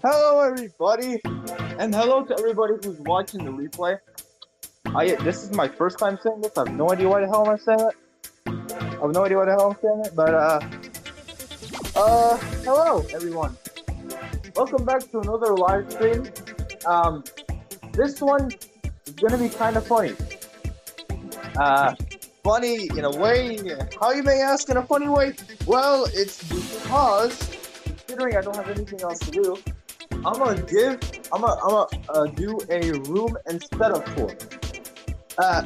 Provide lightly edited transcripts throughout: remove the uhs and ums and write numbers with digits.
Hello, everybody, and hello to everybody who's watching the replay. This is my first time saying this. I have no idea why the hell I'm saying it. I have no idea why the hell I'm saying it, but hello, everyone. Welcome back to another live stream. This one is gonna be kind of funny. Funny in a way. How you may ask in a funny way? Well, it's because considering I don't have anything else to do. I'm gonna do a room and setup tour.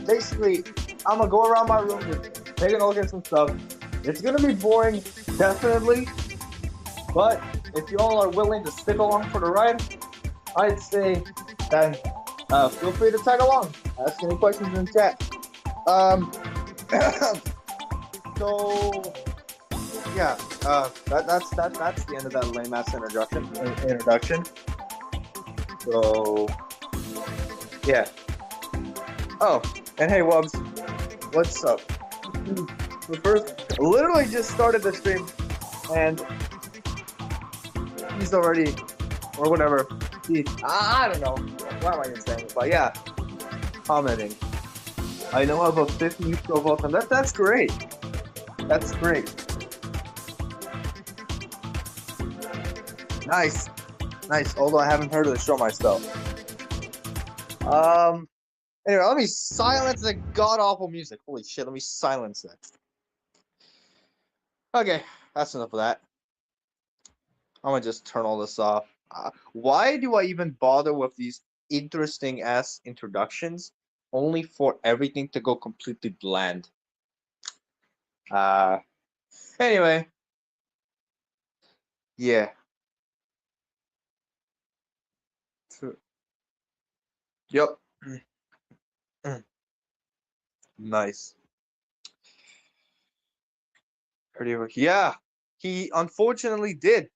Basically, I'm gonna go around my room, just taking a look at some stuff. It's gonna be boring, definitely, but if you all are willing to stick along for the ride, I'd say that feel free to tag along. Ask any questions in chat. So yeah, that's the end of that lame ass introduction. So yeah. Oh, and hey Wubs, what's up? So first, literally just started the stream, and he's already, or whatever. I don't know. What am I even saying? But yeah, commenting. I know I have a 50 neutral vote, and that's great. That's great. Nice. Although I haven't heard of the show myself. Anyway, let me silence the god awful music. Holy shit, let me silence it. Okay, that's enough of that. I'm gonna just turn all this off. Why do I even bother with these interesting ass introductions? Only for everything to go completely bland. Anyway. Yeah. Yep. Nice. Yeah, he unfortunately did.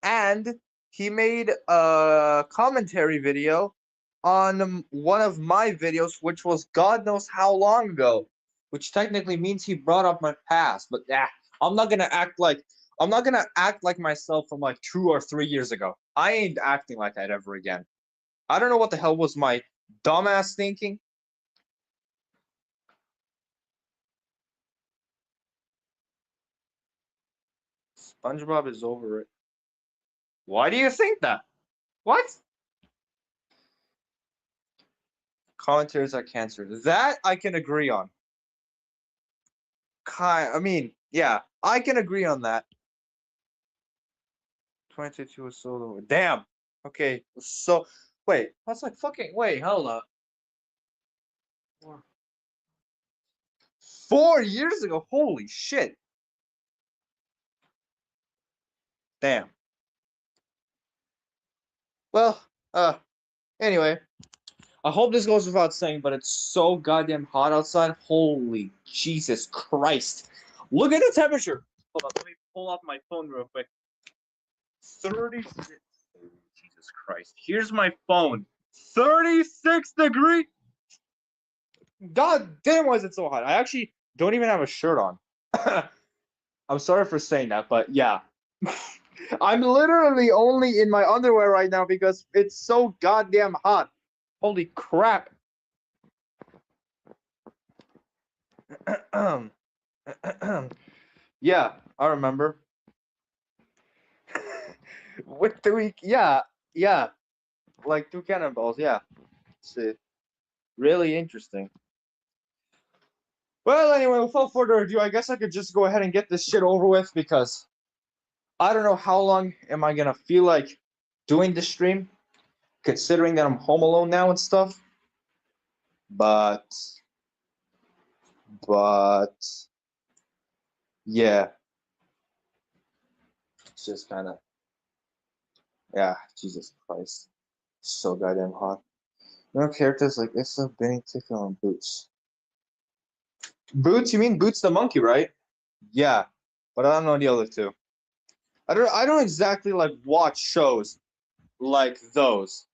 And he made a commentary video on one of my videos, which was God knows how long ago, which technically means he brought up my past. But I'm not gonna act like myself from like 2 or 3 years ago. I ain't acting like that ever again. I don't know what the hell was my dumbass thinking. SpongeBob is over it. Why do you think that? What? Commentaries are cancer. That I can agree on. I mean, yeah, I can agree on that. 2022 was so damn. Okay, so wait, that's like fucking wait, hold up. 4 years ago. Holy shit. Damn. Well, anyway, I hope this goes without saying, but it's so goddamn hot outside. Holy Jesus Christ. Look at the temperature. Hold on, let me pull up my phone real quick. 36. Jesus Christ. Here's my phone. 36 degrees. God damn, why is it so hot? I actually don't even have a shirt on. I'm sorry for saying that, but yeah. I'm literally only in my underwear right now because it's so goddamn hot. Holy crap. Yeah, I remember. With the week, yeah, like 2 cannonballs, yeah. It's really interesting. Well, anyway, without further ado, I guess I could just go ahead and get this shit over with because I don't know how long am I gonna feel like doing this stream, considering that I'm home alone now and stuff. But yeah, it's just kind of Jesus Christ, so goddamn hot. No characters like Issa, Benny, Tickle, and Boots. Boots? You mean Boots the monkey, right? Yeah, but I don't know the other two. I don't exactly like watch shows like those.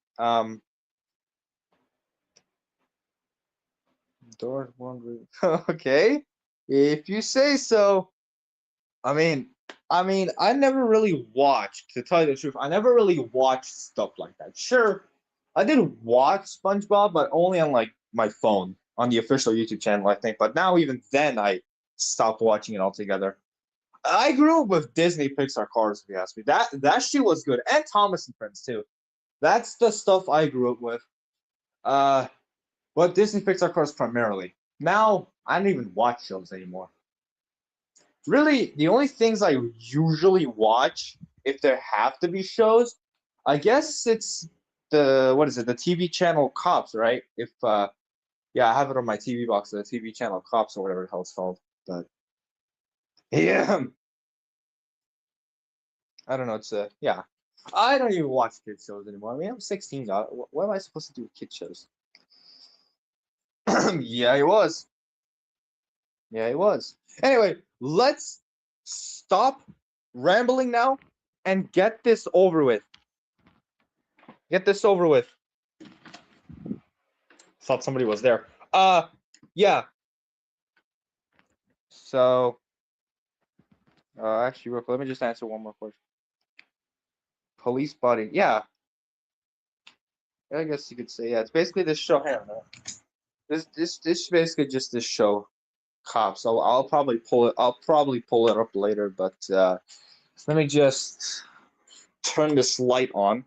Okay, if you say so. I mean, I mean, I never really watched, to tell you the truth, I never really watched stuff like that. Sure, I did watch SpongeBob, but only on like my phone, on the official YouTube channel, I think. But now even then I stopped watching it altogether. I grew up with Disney Pixar cars, if you ask me. That shit was good. And Thomas and Friends too. That's the stuff I grew up with. Uh but Disney Pixar cars primarily. Now I don't even watch shows anymore. Really, the only things I usually watch, if there have to be shows, I guess it's the what is it, the TV channel Cops, right? If yeah, I have it on my TV box, the TV channel Cops or whatever the hell it's called. But yeah, I don't know. It's yeah, I don't even watch kid shows anymore. I mean, I'm 16, God. What am I supposed to do with kid shows? Yeah, it was. Yeah, it was. Anyway, let's stop rambling now and get this over with. Get this over with. Thought somebody was there. Yeah. So, actually, real quick, let me just answer one more question. Police body. Yeah, I guess you could say yeah. It's basically this show. Hang on. This is basically just this show. Cops. I'll probably pull it. I'll probably pull it up later. But let me just turn this light on.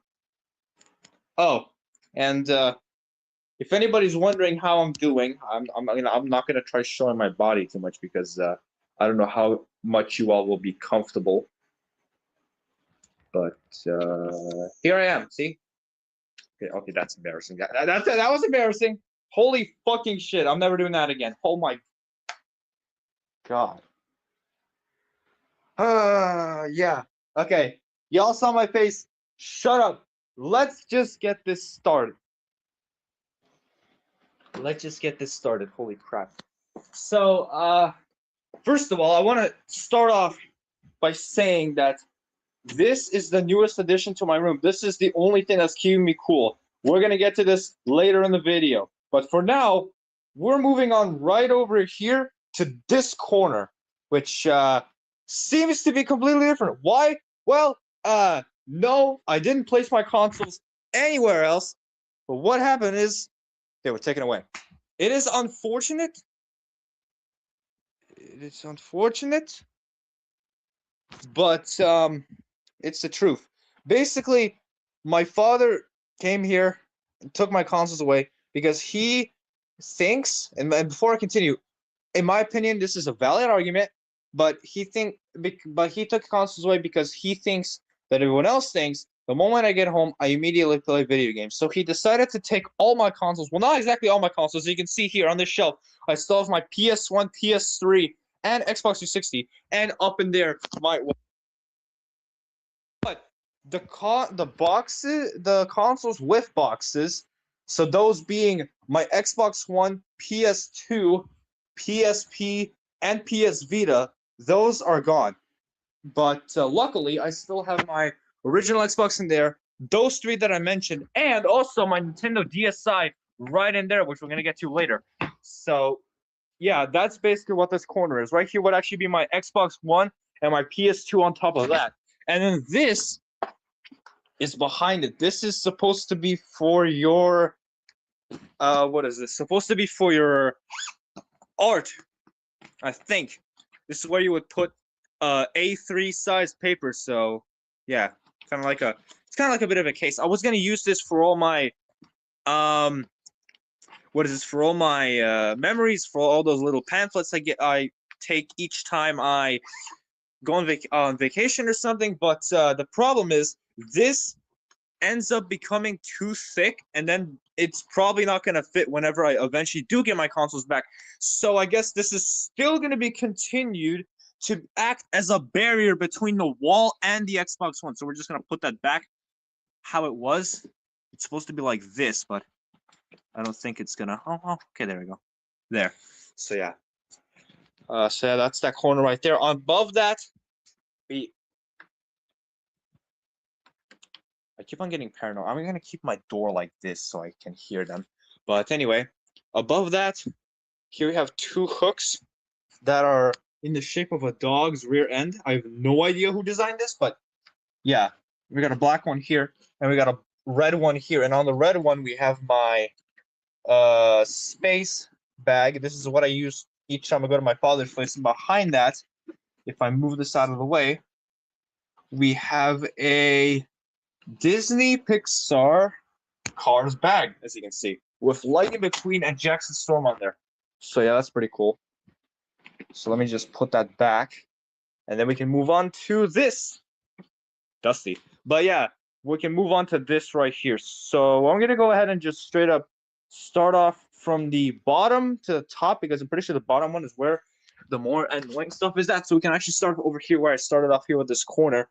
Oh, and if anybody's wondering how I'm doing, I'm not gonna try showing my body too much because I don't know how much you all will be comfortable. But here I am. See? Okay, that's embarrassing. That was embarrassing. Holy fucking shit! I'm never doing that again. Oh my god. Yeah. Okay. Y'all saw my face. Shut up. Let's just get this started. Let's just get this started. Holy crap. So, first of all, I want to start off by saying that this is the newest addition to my room. This is the only thing that's keeping me cool. We're going to get to this later in the video. But for now, we're moving on right over here to this corner, which seems to be completely different. Why? Well, no, I didn't place my consoles anywhere else. But what happened is they were taken away. It is unfortunate. It's unfortunate, but it's the truth. Basically, my father came here and took my consoles away because he thinks, and before I continue, in my opinion, this is a valid argument, but he took consoles away because he thinks that everyone else thinks the moment I get home, I immediately play video games. So he decided to take all my consoles. Well, not exactly all my consoles. As you can see here on this shelf, I still have my PS1, PS3, and Xbox 360, and up in there, but the consoles with boxes, so those being my Xbox One, PS2, PSP, and PS Vita, those are gone. But luckily, I still have my original Xbox in there, those three that I mentioned, and also my Nintendo DSi right in there, which we're gonna get to later. So yeah, that's basically what this corner is. Right here would actually be my Xbox One and my PS2 on top of that. And then this is behind it. This is supposed to be for your what is this? Supposed to be for your art, I think. This is where you would put A3 size paper. So yeah, it's kind of like a bit of a case. I was gonna use this for all my what is this, for all my memories, for all those little pamphlets I take each time I go on vacation or something. But the problem is this ends up becoming too thick, and then it's probably not going to fit whenever I eventually do get my consoles back. So I guess this is still going to be continued to act as a barrier between the wall and the Xbox One. So we're just going to put that back how it was. It's supposed to be like this, but I don't think it's going to. Oh, okay, there we go. There. So yeah. So yeah, that's that corner right there. Above that, I keep on getting paranoid. I'm going to keep my door like this so I can hear them. But anyway, above that, here we have two hooks that are in the shape of a dog's rear end. I have no idea who designed this, but yeah, we got a black one here, and we got a red one here. And on the red one, we have my space bag. This is what I use each time I go to my father's place. And behind that, if I move this out of the way, we have a Disney Pixar Cars bag, as you can see, with Lightning McQueen and Jackson Storm on there. So yeah, that's pretty cool. So let me just put that back, and then we can move on to this. Dusty. But yeah, we can move on to this right here. So I'm gonna go ahead and just straight up start off from the bottom to the top, because I'm pretty sure the bottom one is where the more annoying stuff is at. So we can actually start over here where I started off here with this corner.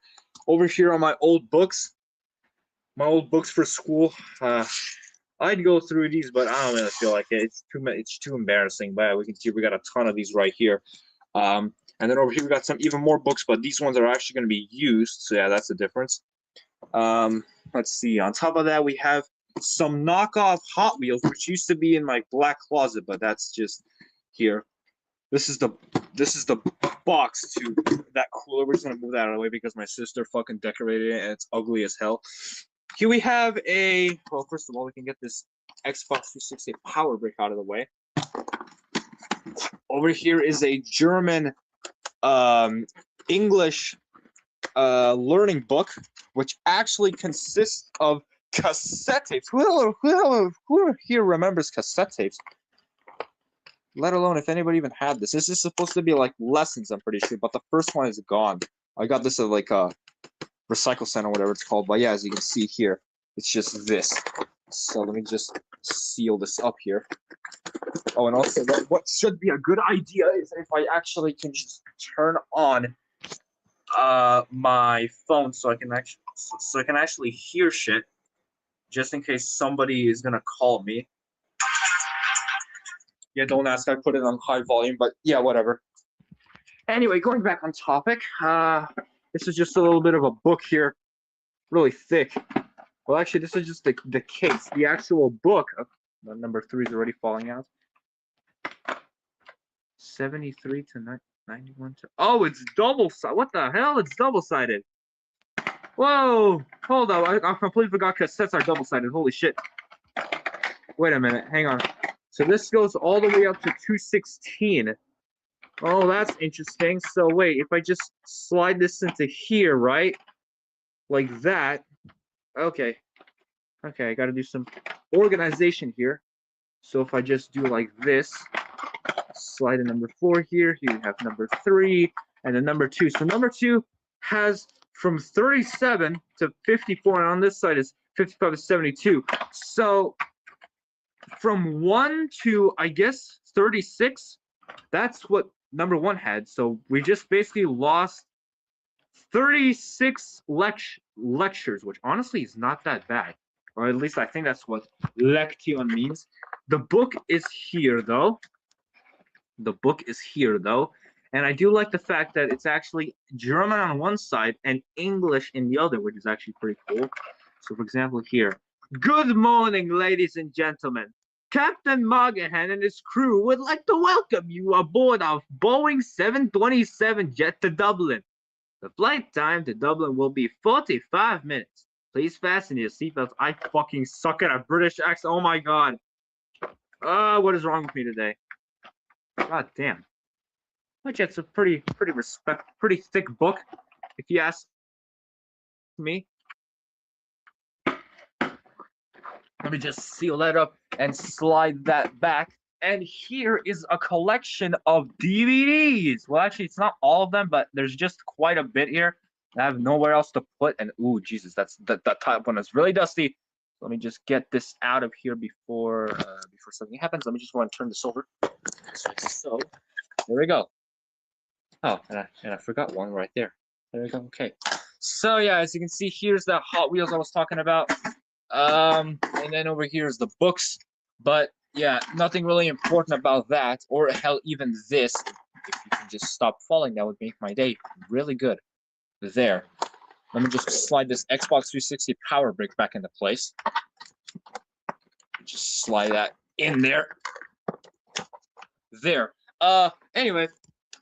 Over here on my old books for school. I'd go through these, but I don't really feel like it. It's too embarrassing. But we can see we got a ton of these right here. And then over here we got some even more books, but these ones are actually going to be used. So yeah, that's the difference. Let's see. On top of that, we have some knockoff Hot Wheels, which used to be in my black closet, but that's just here. This is the box to that cooler. We're just gonna move that out of the way because my sister fucking decorated it and it's ugly as hell. Here we have a, well, first of all, we can get this Xbox 360 power brick out of the way. Over here is a German English learning book, which actually consists of cassette tapes. Who here remembers cassette tapes? Let alone if anybody even had this. This is supposed to be like lessons, I'm pretty sure, but the first one is gone. I got this at like a recycle center, whatever it's called. But yeah, as you can see here, it's just this. So let me just seal this up here. Oh, and also what should be a good idea is if I actually can just turn on my phone so I can actually hear shit, just in case somebody is gonna call me. Yeah, don't ask. I put it on high volume, but yeah, whatever. Anyway, going back on topic, this is just a little bit of a book here, really thick. Well, actually, this is just the case. The actual book, number 3 is already falling out. 73 to 91 to. Oh, it's double-sided. What the hell? It's double-sided. Whoa! Hold on. I completely forgot cassettes are double-sided. Holy shit. Wait a minute. Hang on. So this goes all the way up to 216. Oh, that's interesting. So wait, if I just slide this into here, right? Like that. Okay. Okay, I got to do some organization here. So if I just do like this, slide in number 4 here. Here you have number 3 and then number 2. So number 2 has from 37 to 54, and on this side is 55 to 72. So from 1 to, I guess, 36, that's what number 1 had. So we just basically lost 36 lectures, which honestly is not that bad. Or at least I think that's what lection means. The book is here, though. The book is here, though. And I do like the fact that it's actually German on one side and English in the other, which is actually pretty cool. So, for example, here. Good morning, ladies and gentlemen. Captain Mogahan and his crew would like to welcome you aboard our Boeing 727 jet to Dublin. The flight time to Dublin will be 45 minutes. Please fasten your seatbelts. I fucking suck at a British accent. Oh my god. What is wrong with me today? God damn. Which it's a pretty thick book, if you ask me. Let me just seal that up and slide that back. And here is a collection of DVDs. Well, actually, it's not all of them, but there's just quite a bit here. I have nowhere else to put. And ooh, Jesus, that top one is really dusty. So let me just get this out of here before something happens. Let me just want to turn this over. So there we go. Oh, and I forgot one right there. There we go. Okay. So yeah, as you can see, here's the Hot Wheels I was talking about. And then over here is the books. But yeah, nothing really important about that, or hell, even this. If you can just stop falling, that would make my day really good. There. Let me just slide this Xbox 360 power brick back into place. Just slide that in there. There. Anyway,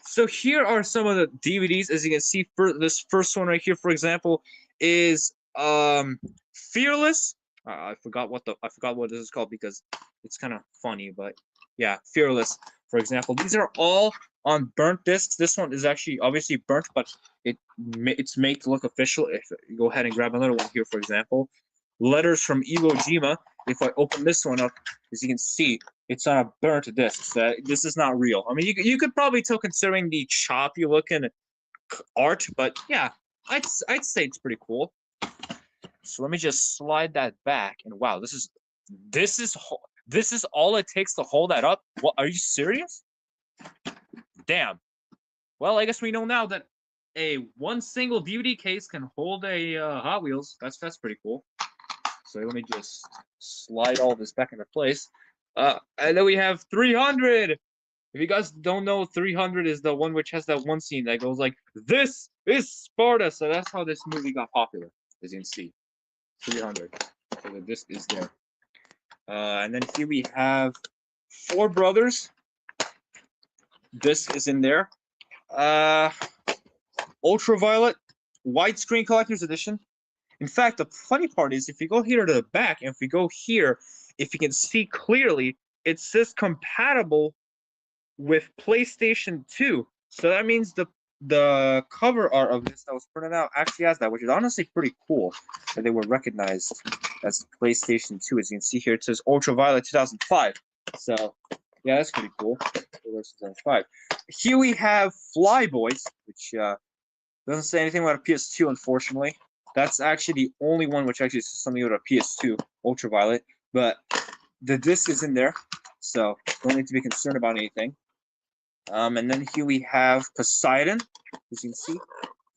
So here are some of the DVDs. As you can see, for this first one right here, for example, is Fearless. I forgot what this is called because it's kind of funny, but yeah, Fearless. For example, these are all on burnt discs. This one is actually obviously burnt, but it's made to look official. If you go ahead and grab another one here, for example, Letters from Iwo Jima. If I open this one up, as you can see, it's on a burnt disc. So this is not real. I mean, you could probably tell considering the choppy looking art, but yeah, I'd say it's pretty cool. So let me just slide that back, and wow, this is all it takes to hold that up. What, are you serious? Damn. Well, I guess we know now that one single DVD case can hold a Hot Wheels. That's pretty cool. So let me just slide all this back into place. And then we have 300. If you guys don't know, 300 is the one which has that one scene that goes like, "This is Sparta." So that's how this movie got popular, as you can see. 300. So the disc is there. And then here we have Four Brothers. Disc is in there. Ultraviolet widescreen collector's edition. In fact, the funny part is if you go here to the back, and if we go here, if you can see clearly, it says compatible with PlayStation 2. So that means the cover art of this that was printed out actually has that, which is honestly pretty cool that they were recognized as PlayStation 2. As you can see here, it says Ultraviolet 2005. So yeah, that's pretty cool. 2005. Here we have Flyboys, which doesn't say anything about a PS2, unfortunately. That's actually the only one which actually says something about a PS2, Ultraviolet. But the disc is in there, so don't need to be concerned about anything. And then here we have Poseidon, as you can see,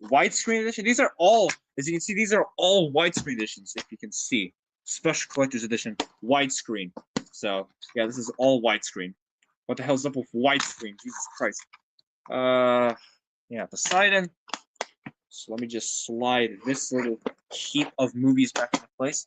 widescreen edition. These are all, as you can see, these are all widescreen editions. If you can see, special collector's edition, widescreen. So yeah, this is all widescreen. What the hell's up with widescreen? Jesus Christ. Yeah, Poseidon. So let me just slide this little heap of movies back into place.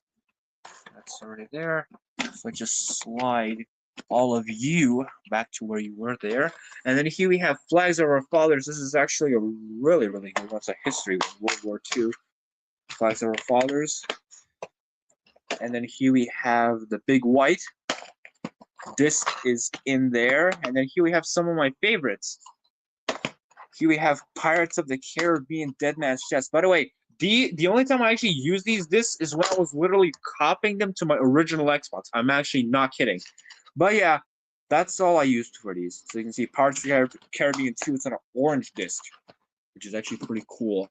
That's already there. So I just slide all of you back to where you were there. And then here we have Flags of Our Fathers. This is actually a really, really good one. It's a history of World War II. Flags of Our Fathers. And then here we have the Big White. Disc is in there. And then here we have some of my favorites. Here we have Pirates of the Caribbean Dead Man's Chest. By the way, the only time I actually use these discs is when I was literally copying them to my original Xbox. I'm actually not kidding. But yeah, that's all I used for these. So you can see Pirates of the Caribbean 2. It's on an orange disc, which is actually pretty cool.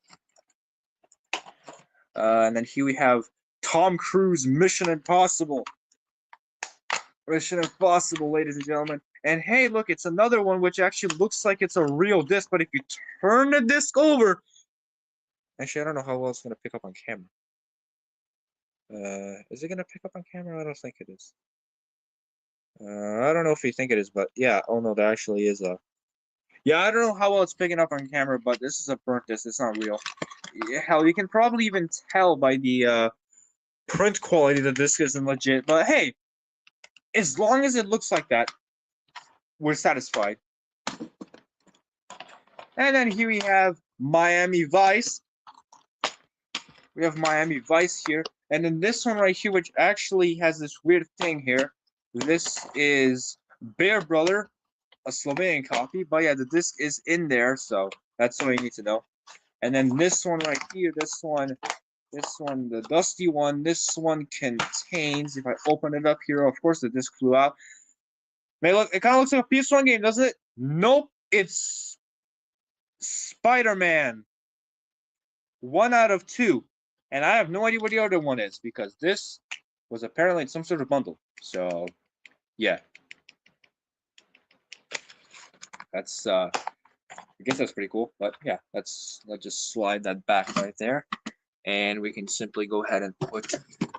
And then here we have Tom Cruise Mission Impossible. Mission Impossible, ladies and gentlemen. And hey, look, it's another one which actually looks like it's a real disc, but if you turn the disc over, actually, I don't know how well it's going to pick up on camera. Is it going to pick up on camera? I don't think it is. I don't know if you think it is, but yeah. Oh no, there actually is a. Yeah, I don't know how well it's picking up on camera, but this is a burnt disc. It's not real. Yeah, hell, you can probably even tell by the print quality that this isn't legit. But hey, as long as it looks like that, we're satisfied. And then here we have Miami Vice. We have Miami Vice here. And then this one right here, which actually has this weird thing here. This is Bear Brother, a Slovenian copy. But yeah, the disc is in there, so that's all you need to know. And then this one right here, this one, the dusty one, this one contains, if I open it up here, of course the disc flew out. May look, it kind of looks like a PS1 game, doesn't it? Nope, it's Spider-Man. 1 out of 2. And I have no idea what the other one is because this was apparently some sort of bundle. So, yeah. That's, I guess that's pretty cool. But yeah, let's just slide that back right there. And we can simply go ahead and put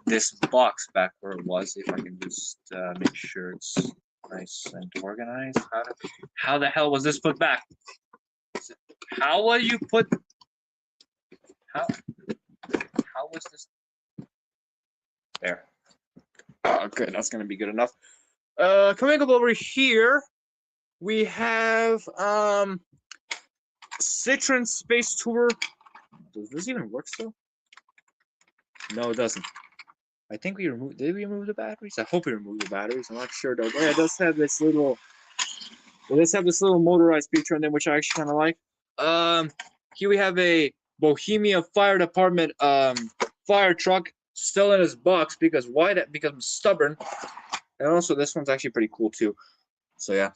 this box back where it was. If I can just make sure it's nice and organized. How the hell was this put back? How will you put? How was this? There. Oh, good. That's gonna be good enough. Coming up over here, we have Citroen Space Tour. Does this even work still? No, it doesn't. I think we removed. Did we remove the batteries? I hope we removed the batteries. I'm not sure though. Yeah, it does have this little. It does have this little motorized feature in there, which I actually kind of like. Here we have a Bohemia Fire Department fire truck still in his box because why? That because I'm stubborn. And also this one's actually pretty cool too. So yeah.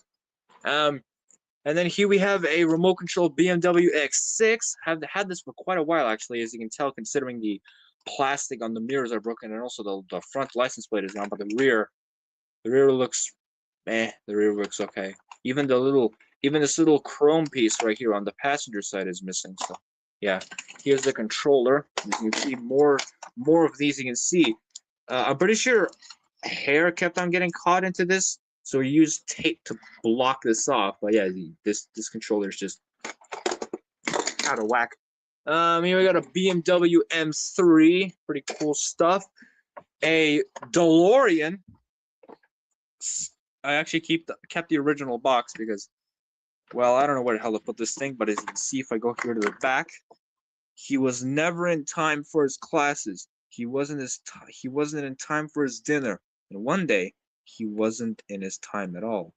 And then here we have a remote control BMW X6. Have had this for quite a while actually, as you can tell, considering the plastic on the mirrors are broken and also the front license plate is gone, but the rear looks, the rear looks okay. Even this little chrome piece right here on the passenger side is missing. So yeah, here's the controller. You can see more of these. You can see. I'm pretty sure hair kept on getting caught into this, so we used tape to block this off. But yeah, this controller is just out of whack. Here we got a BMW M3, pretty cool stuff. A DeLorean. I actually kept the original box because, well, I don't know where the hell to put this thing, but as you can see, if I go here to the back, he was never in time for his classes. He wasn't in time for his dinner, and one day he wasn't in his time at all.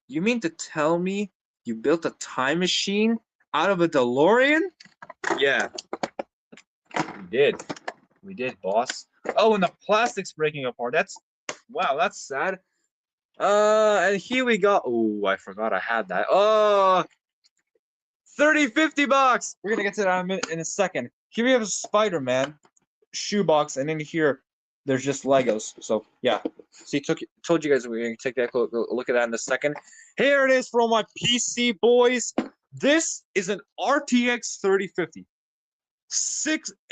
You mean to tell me you built a time machine out of a DeLorean? Yeah, we did, boss. Oh, and the plastic's breaking apart. Wow, that's sad. And here we go. Oh, I forgot I had that. Oh, 30, 50 bucks. We're gonna get to that in a second. Here we have a Spider-Man shoebox, and in here there's just Legos. So yeah, see, told you guys we were gonna take that look at that in a second. Here it is for all my PC boys. This is an RTX 3050.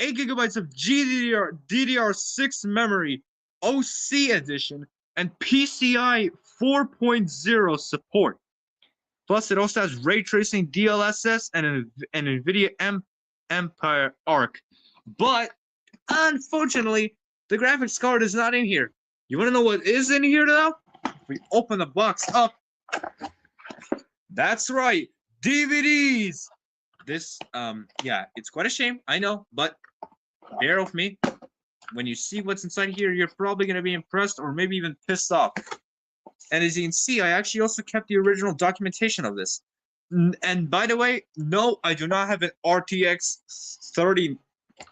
8 gigabytes of DDR6 memory, OC edition, and PCI 4.0 support. Plus, it also has ray tracing, DLSS, and an NVIDIA Empire Arc. But unfortunately, the graphics card is not in here. You want to know what is in here though? If we open the box up, that's right, DVDs. This, yeah, it's quite a shame, I know, but bear with me. When you see what's inside here, you're probably going to be impressed or maybe even pissed off. And as you can see, I actually also kept the original documentation of this. And by the way, no, I do not have an RTX 30.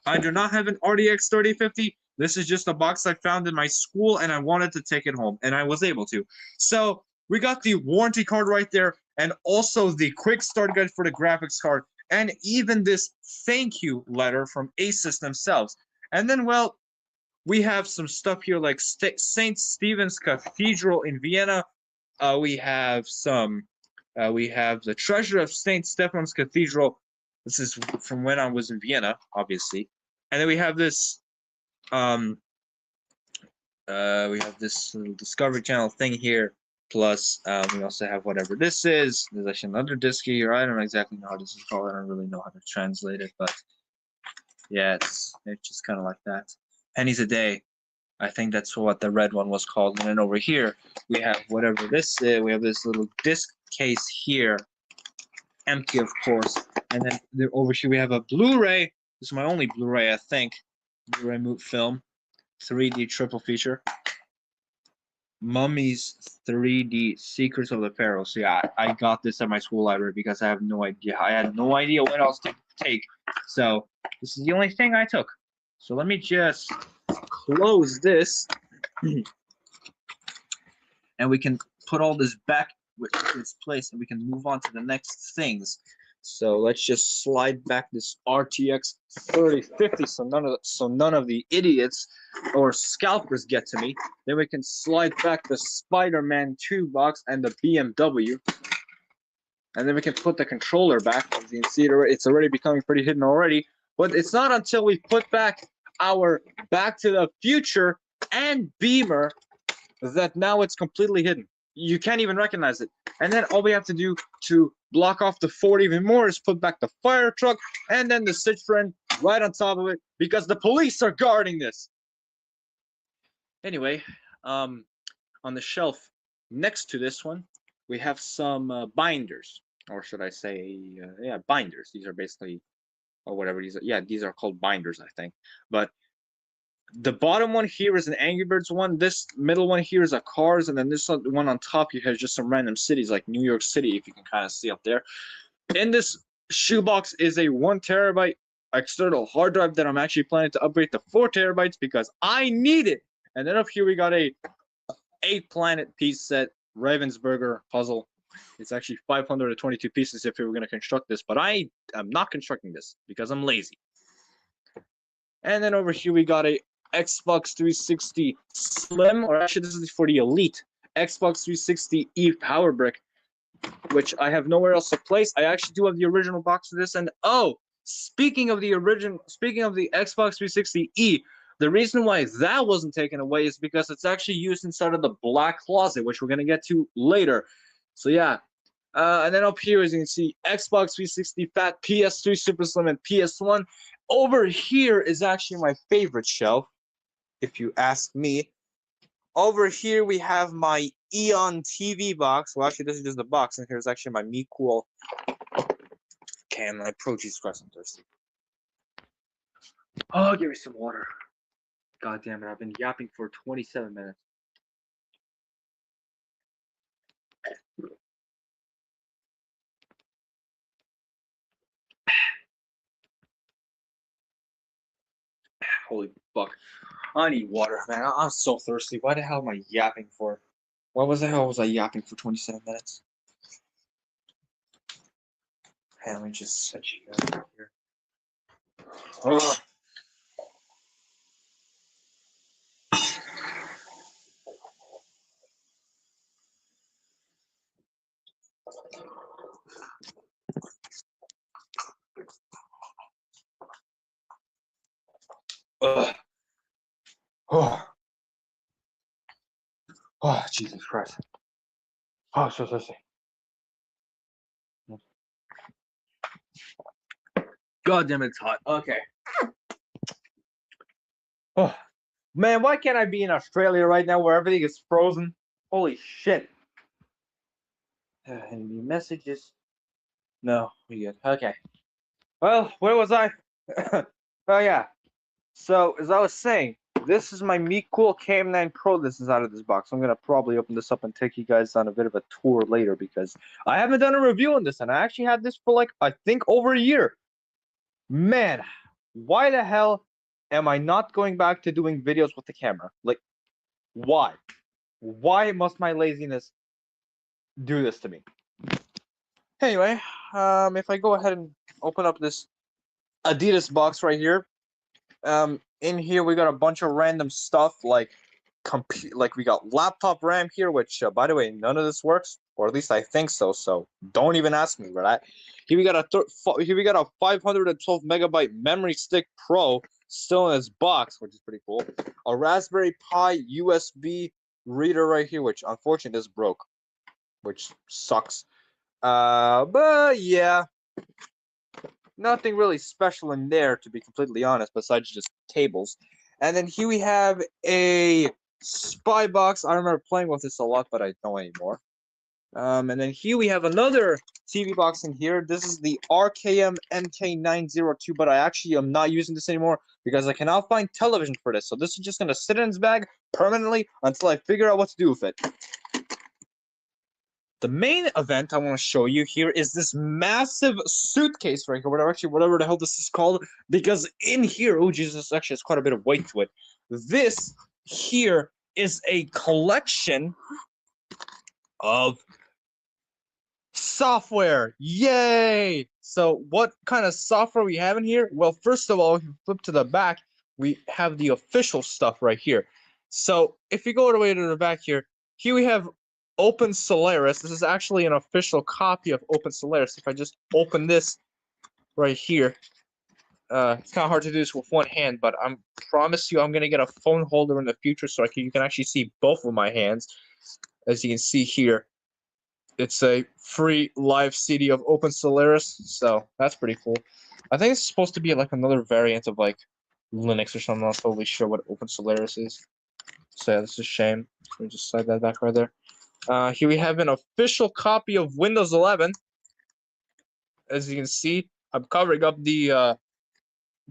I do not have an RTX 3050. This is just a box I found in my school, and I wanted to take it home, and I was able to. So we got the warranty card right there, and also the quick start guide for the graphics card, and even this thank you letter from Asus themselves. And then, well, we have some stuff here like St. Stephen's Cathedral in Vienna. We have the treasure of St. Stephen's Cathedral. This is from when I was in Vienna, obviously. And then we have this little Discovery Channel thing here. Plus, we also have whatever this is. There's actually another disc here. I don't exactly know how this is called. I don't really know how to translate it, but yeah, it's just kind of like that. Pennies a day. I think that's what the red one was called. And then over here, we have whatever this is. We have this little disc case here. Empty, of course. And then over here, we have a Blu-ray. This is my only Blu-ray, I think. Blu-ray Moot film. 3D triple feature. Mummies 3D Secrets of the Pharaoh. So yeah, I got this at my school library because I have no idea. I had no idea what else to take. So this is the only thing I took. So let me just close this, and we can put all this back to its place, and we can move on to the next things. So let's just slide back this RTX 3050 so none of the idiots or scalpers get to me. Then we can slide back the Spider-Man 2 box and the BMW. And then we can put the controller back. As you can see, it's already becoming pretty hidden already. But it's not until we put back our Back to the Future and Beamer that now it's completely hidden. You can't even recognize it. And then all we have to do to block off the Ford even more is put back the fire truck and then the Citroen right on top of it because the police are guarding this. Anyway, on the shelf next to this one, we have some binders. or should I say, yeah, binders. These are basically, or whatever these are. Yeah, these are called binders, I think. But the bottom one here is an Angry Birds one. This middle one here is a Cars, and then this one on top here has just some random cities like New York City, if you can kind of see up there. In this shoebox is a 1 terabyte external hard drive that I'm actually planning to upgrade to 4 terabytes because I need it. And then up here we got a 8-planet piece set Ravensburger puzzle. It's actually 522 pieces if we were going to construct this, but I am not constructing this because I'm lazy. And then over here we got a Xbox 360 Slim, or actually this is for the Elite Xbox 360 E Power Brick, which I have nowhere else to place. I actually do have the original box of this, and oh, speaking of the Xbox 360E, the reason why that wasn't taken away is because it's actually used inside of the black closet, which we're gonna get to later. So yeah. And then up here, as you can see, Xbox 360 Fat, PS3 Super Slim, and PS1. Over here is actually my favorite shelf, if you ask me. Over here, we have my Eon TV box. Well, actually, this is just the box, and here's actually my Me Cool can. I Pro. Jesus Christ, I'm thirsty. Oh, give me some water. God damn it, I've been yapping for 27 minutes. Holy fuck. I need water, man. I'm so thirsty. Why the hell am I yapping for? What was the hell was I yapping for 27 minutes? Hey, let me just set you guys up here. Ugh. Ugh. Oh. Oh, Jesus Christ. Oh, so thirsty. God damn it, it's hot. Okay. Oh, man, why can't I be in Australia right now where everything is frozen? Holy shit. Any new messages? No, we good. Okay. Well, where was I? Oh, yeah. So, as I was saying, this is my Me Cool Cam9 Pro. This is out of this box. I'm going to probably open this up and take you guys on a bit of a tour later because I haven't done a review on this, and I actually had this for like, I think, over a year. Man, why the hell am I not going back to doing videos with the camera? Like, why? Why must my laziness do this to me? Anyway, if I go ahead and open up this Adidas box right here, in here we got a bunch of random stuff like we got laptop RAM here, which by the way, none of this works, or at least I think so. So don't even ask me for that. Here we got a 512 megabyte memory stick Pro still in this box, which is pretty cool. A Raspberry Pi USB reader right here, which unfortunately is broke, which sucks. But yeah, nothing really special in there, to be completely honest, besides just tables. And then here we have a spy box. I remember playing with this a lot, but I don't anymore. And then here we have another TV box in here. This is the RKM MK902, but I actually am not using this anymore because I cannot find television for this. So this is just going to sit in its bag permanently until I figure out what to do with it. The main event I want to show you here is this massive suitcase right here, whatever the hell this is called, because in here, oh Jesus, actually has quite a bit of weight to it. This here is a collection of software. Yay! So what kind of software we have in here? Well, first of all, if you flip to the back, we have the official stuff right here. So if you go all the way to the back here we have Open Solaris. This is actually an official copy of Open Solaris. If I just open this right here, it's kind of hard to do this with one hand, but I promise you I'm going to get a phone holder in the future so you can actually see both of my hands. As you can see here, it's a free live CD of Open Solaris, so that's pretty cool. I think it's supposed to be like another variant of like Linux or something. I'm not totally sure what Open Solaris is. So yeah, this is a shame. Let me just slide that back right there. Here we have an official copy of Windows 11. As you can see, I'm covering up the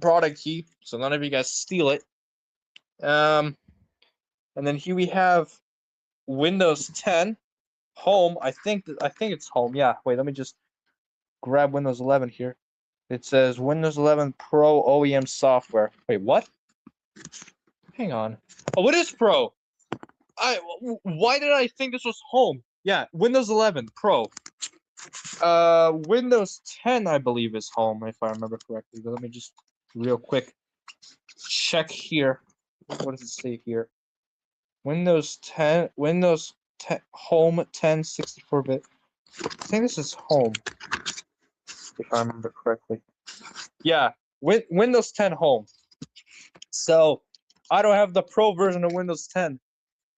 product key so none of you guys steal it. And then here we have Windows 10 Home. I think it's Home. Yeah. Wait, let me just grab Windows 11 here. It says Windows 11 Pro OEM software. Wait, what? Hang on. Oh, it is Pro. Why did I think this was Home? Yeah, Windows 11 Pro. Windows 10 I believe is Home if I remember correctly. But let me just real quick check here. What does it say here? Windows 10 Home 10 64-bit. I think this is Home if I remember correctly. Yeah, Windows 10 Home. So I don't have the Pro version of Windows 10,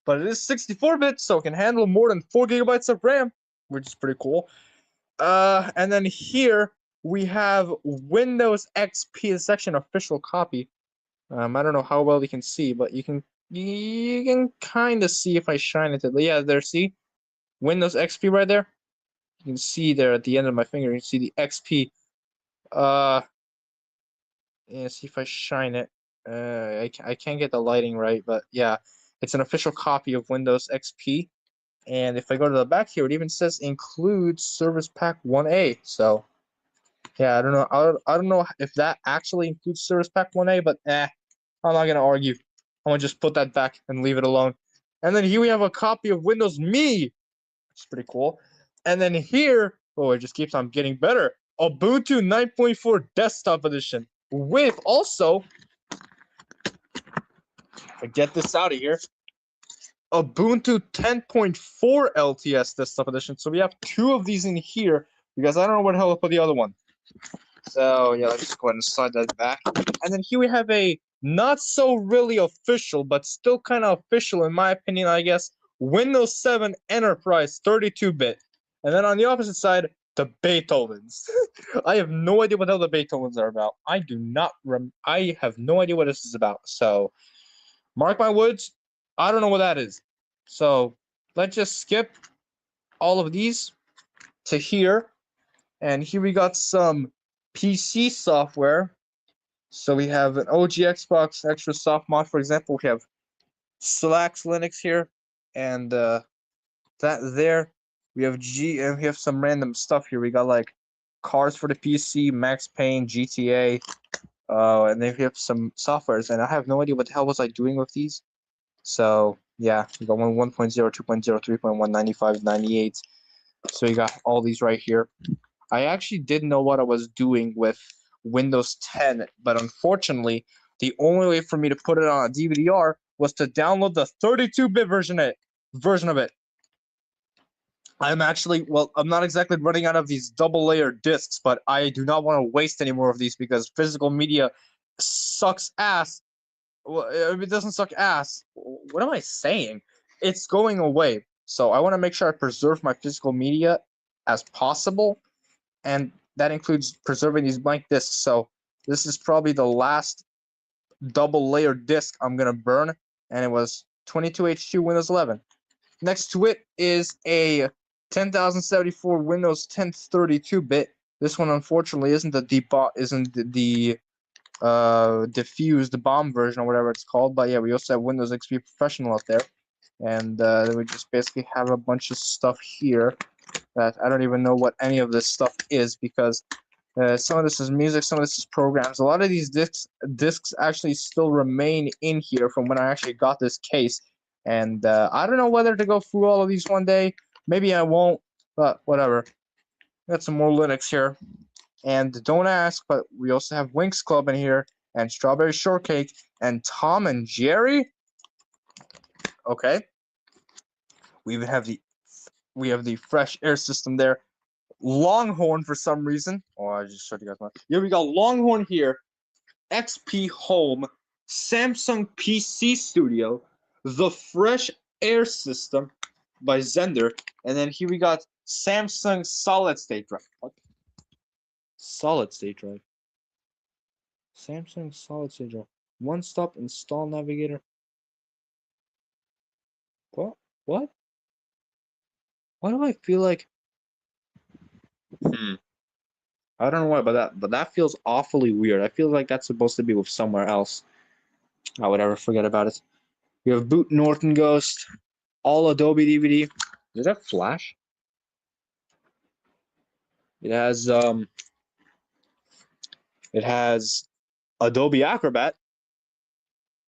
but it is 64-bit, so it can handle more than 4 gigabytes of RAM, which is pretty cool. And then here we have Windows XP section official copy. I don't know how well you can see, but you can kind of see if I shine it. Yeah, there. See Windows XP right there. You can see there at the end of my finger. You can see the XP. Yeah, see if I shine it. I can't get the lighting right, but yeah, it's an official copy of Windows XP. And if I go to the back here, it even says includes Service Pack 1A. So yeah, I don't know. I don't know if that actually includes Service Pack 1A, but I'm not gonna argue. I'm gonna just put that back and leave it alone. And then here we have a copy of Windows Me. It's pretty cool. And then here, oh, it just keeps on getting better. Ubuntu 9.4 Desktop Edition with also, get this out of here, Ubuntu 10.4 LTS Desktop Edition. So we have two of these in here because I don't know where the hell to put the other one. So yeah, let's just go ahead and slide that back. And then here we have a not so really official, but still kind of official in my opinion, I guess, Windows 7 Enterprise 32-bit. And then on the opposite side, the Beethovens. I have no idea what the hell the Beethovens are about. I have no idea what this is about. So mark my words, I don't know what that is. So let's just skip all of these to here. And here we got some PC software. So we have an OG Xbox Extra Soft Mod, for example. We have Slacks Linux here, and that there. We have and we have some random stuff here. We got like Cars for the PC, Max Payne, GTA, and then we have some softwares. And I have no idea what the hell was I doing with these. So yeah, we got 1.0, 2.0, 3.1, 95, 98. So you got all these right here. I actually didn't know what I was doing with Windows 10, but unfortunately, the only way for me to put it on a DVD-R was to download the 32-bit version of it. I'm not exactly running out of these double-layered discs, but I do not want to waste any more of these because physical media sucks ass. Well, it doesn't suck ass. What am I saying? It's going away. So I want to make sure I preserve my physical media as possible, and that includes preserving these blank discs. So this is probably the last double layered disk I'm gonna burn, and it was 22H2 Windows 11. Next to it is a 10,074 Windows 10 32-bit. This one unfortunately isn't the diffused bomb version or whatever it's called, but yeah, we also have Windows XP Professional out there, and we just basically have a bunch of stuff here that I don't even know what any of this stuff is because some of this is music, some of this is programs. A lot of these discs actually still remain in here from when I actually got this case, and I don't know whether to go through all of these one day. Maybe I won't, but whatever. Got some more Linux here, and don't ask, but we also have Winx Club in here, and Strawberry Shortcake, and Tom and Jerry. Okay, we even have the fresh air system there. Longhorn for some reason. Oh, I just showed you guys one. Yeah, we got Longhorn here, XP Home, Samsung PC Studio, the Fresh Air System by Zender, and then here we got Samsung Solid State Drive. What? Solid State Drive. Samsung Solid State Drive. One-stop install navigator. What? What? Why do I feel like? I don't know why, but that feels awfully weird. I feel like that's supposed to be with somewhere else. I would ever forget about it. We have Boot Norton Ghost, all Adobe DVD. Does that Flash? It has Adobe Acrobat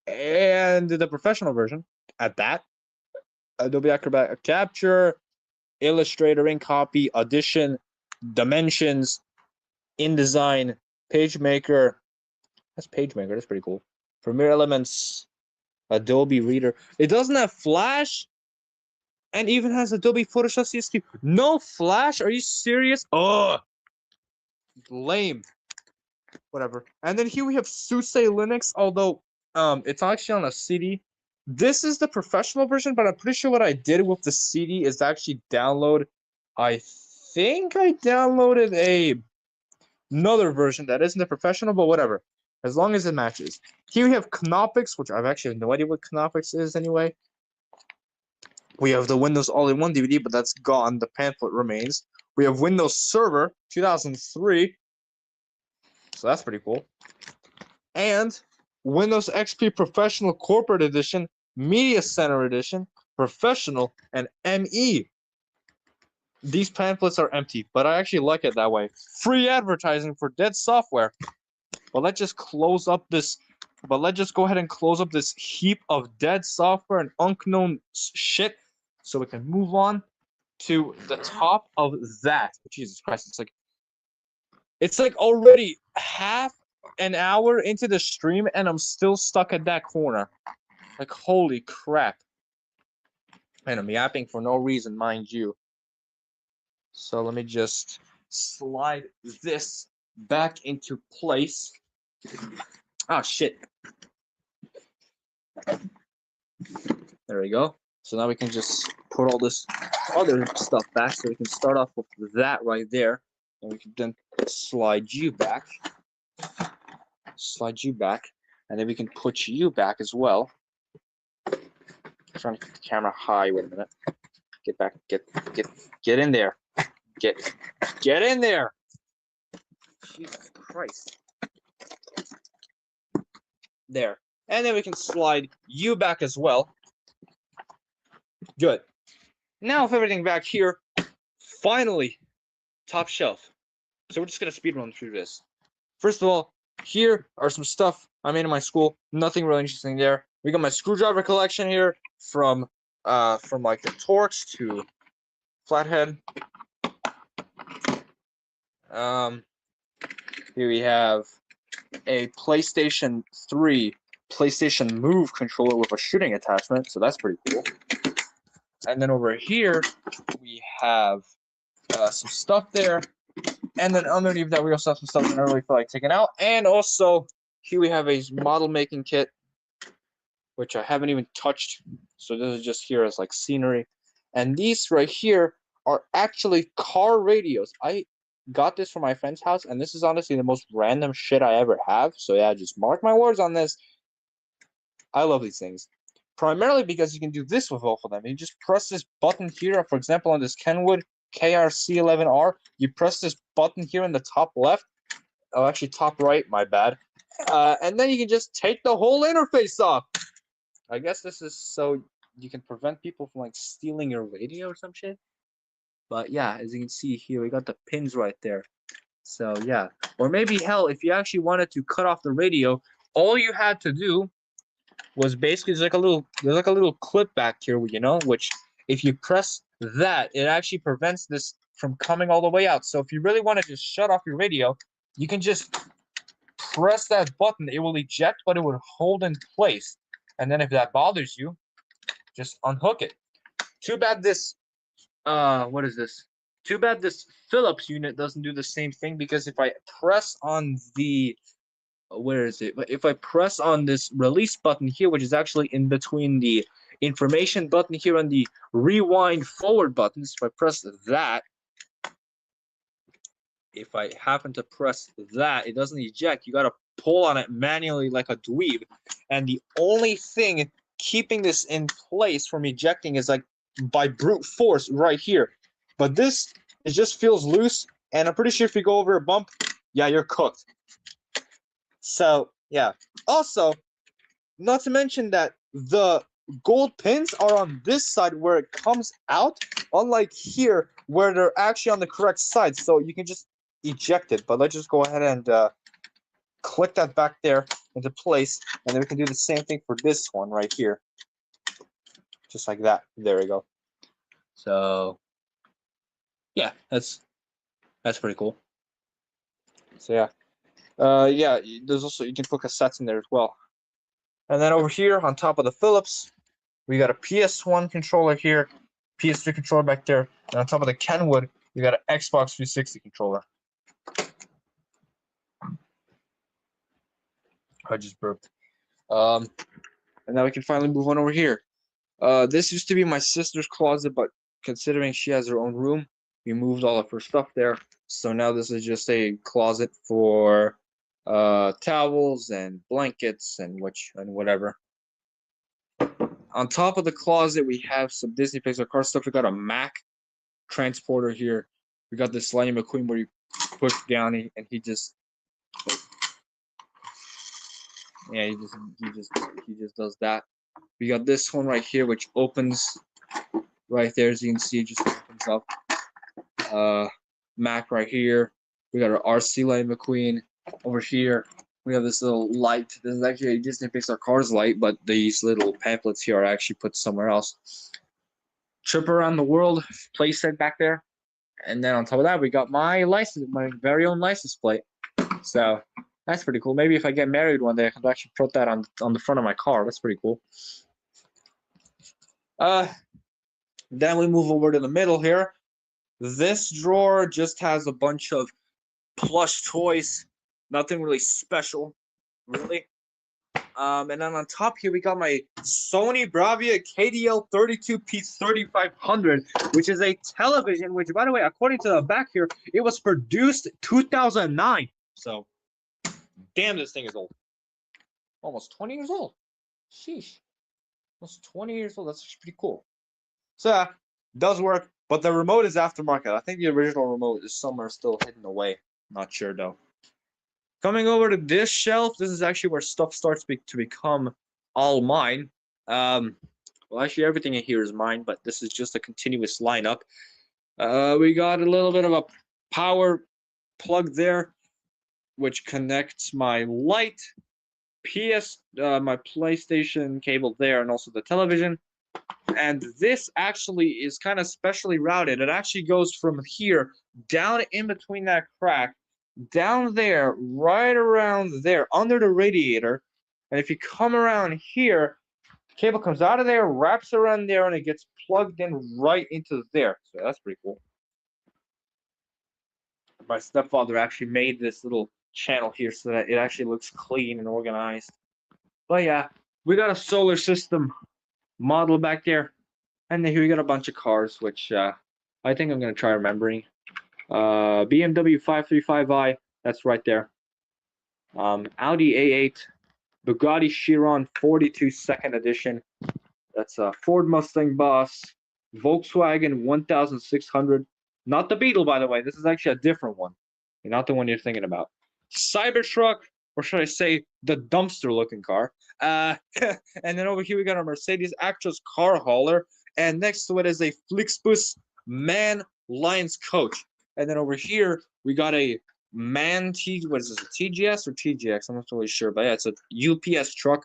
and the professional version at that. Adobe Acrobat Capture, Illustrator, InCopy, Audition, Dimensions, InDesign, PageMaker. That's PageMaker. That's pretty cool. Premiere Elements, Adobe Reader. It doesn't have Flash, and even has Adobe Photoshop CS2. No Flash? Are you serious? Oh, lame. Whatever. And then here we have SUSE Linux, although it's actually on a CD. This is the professional version, but I'm pretty sure what I did with the CD is actually download. I think I downloaded another version that isn't the professional, but whatever. As long as it matches. Here we have Knoppix, which I've actually no idea what Knoppix is anyway. We have the Windows All-in-One DVD, but that's gone. The pamphlet remains. We have Windows Server 2003. So that's pretty cool. And Windows XP Professional Corporate Edition, Media Center Edition, Professional, and ME. These pamphlets are empty, but I actually like it that way. Free advertising for dead software. But let's just close up this. But let's just go ahead and close up this heap of dead software and unknown shit, so we can move on to the top of that. Jesus Christ! It's like already half an hour into the stream, and I'm still stuck at that corner. Like holy crap! And I'm yapping for no reason, mind you. So let me just slide this back into place. Oh shit. There we go. So now we can just put all this other stuff back, so we can start off with that right there. And we can then slide you back. Slide you back. And then we can put you back as well. I'm trying to keep the camera high. Wait a minute. Get back. Get in there. Get in there. Jesus Christ. There. And then we can slide you back as well. Good. Now with everything back here, finally, top shelf. So we're just going to speed run through this. First of all, here are some stuff I made in my school. Nothing really interesting there. We got my screwdriver collection here from like the Torx to flathead. Here we have a PlayStation 3 PlayStation Move controller with a shooting attachment, so that's pretty cool. And then over here we have some stuff there, and then underneath that we also have some stuff that I don't really feel like taking out. And also here we have a model making kit, which I haven't even touched, so this is just here as like scenery. And these right here are actually car radios. I got this from my friend's house, and this is honestly the most random shit I ever have. So yeah, just mark my words on this. I love these things. Primarily because you can do this with both of them. You just press this button here, for example, on this Kenwood KRC11R, you press this button here in the top left. Oh, actually top right, my bad. And then you can just take the whole interface off. I guess this is so you can prevent people from like stealing your radio or some shit. But yeah, as you can see here, we got the pins right there. So yeah, or maybe hell, if you actually wanted to cut off the radio, all you had to do was basically there's like a little clip back here, you know, which if you press that, it actually prevents this from coming all the way out. So if you really want to just shut off your radio, you can just press that button. It will eject, but it would hold in place. And then if that bothers you, just unhook it. Too bad this what is this? Too bad this Philips unit doesn't do the same thing, because if I press on the where is it? But if I press on this release button here, which is actually in between the information button here and the rewind forward buttons, if I press that, if I happen to press that, it doesn't eject. You gotta pull on it manually like a dweeb. And the only thing keeping this in place from ejecting is like by brute force right here. But this, it just feels loose. And I'm pretty sure if you go over a bump, yeah, you're cooked. So yeah. Also, not to mention that the gold pins are on this side where it comes out, unlike here where they're actually on the correct side. So you can just eject it. But let's just go ahead and click that back there into place, and then we can do the same thing for this one right here. Just like that. There we go. So yeah, that's pretty cool. So yeah. Yeah, there's also, you can put cassettes in there as well. And then over here on top of the Philips, we got a PS1 controller here, PS3 controller back there, and on top of the Kenwood, we got an Xbox 360 controller. I just burped. And now we can finally move on over here. This used to be my sister's closet, but considering she has her own room, we moved all of her stuff there. So now this is just a closet for towels and blankets and whatever. On top of the closet, we have some Disney Pixar car stuff. We got a Mac transporter here. We got this Lightning McQueen where you push down and he just does that. We got this one right here which opens right there, as you can see, it just opens up. Mac right here. We got our RC Lightning McQueen over here. We have this little light. This is actually a Disney Pixar Cars light, but these little pamphlets here are actually put somewhere else. Trip around the world playset back there. And then on top of that, we got my license, my very own license plate. So that's pretty cool. Maybe if I get married one day, I can actually put that on the front of my car. That's pretty cool. Then we move over to the middle here. This drawer just has a bunch of plush toys. Nothing really special, really. And then on top here, we got my Sony Bravia KDL 32P 3500, which is a television, which, by the way, according to the back here, it was produced 2009. So, damn, this thing is old. Almost 20 years old. Sheesh. Almost 20 years old. That's pretty cool. So, yeah, does work, but the remote is aftermarket. I think the original remote is somewhere still hidden away. Not sure, though. Coming over to this shelf, this is actually where stuff starts to become all mine. Well, actually, everything in here is mine, but this is just a continuous lineup. We got a little bit of a power plug there, which connects my light, my PlayStation cable there, and also the television. And this actually is kind of specially routed. It actually goes from here down in between that crack, down there, right around there, under the radiator. And if you come around here, the cable comes out of there, wraps around there, and it gets plugged in right into there. So that's pretty cool. My stepfather actually made this little channel here so that it actually looks clean and organized. But yeah, we got a solar system model back there. And then here we got a bunch of cars, which I think I'm going to try remembering. BMW 535i, that's right there. Audi A8, Bugatti Chiron 42 second edition. That's a Ford Mustang Boss, Volkswagen 1600. Not the Beetle, by the way. This is actually a different one. Not the one you're thinking about. Cybertruck, or should I say the dumpster-looking car. And then over here we got a Mercedes Actros car hauler. And next to it is a Flixbus Man Lions coach. And then over here, we got a what is this, a TGS or TGX? I'm not really sure, but yeah, it's a UPS truck.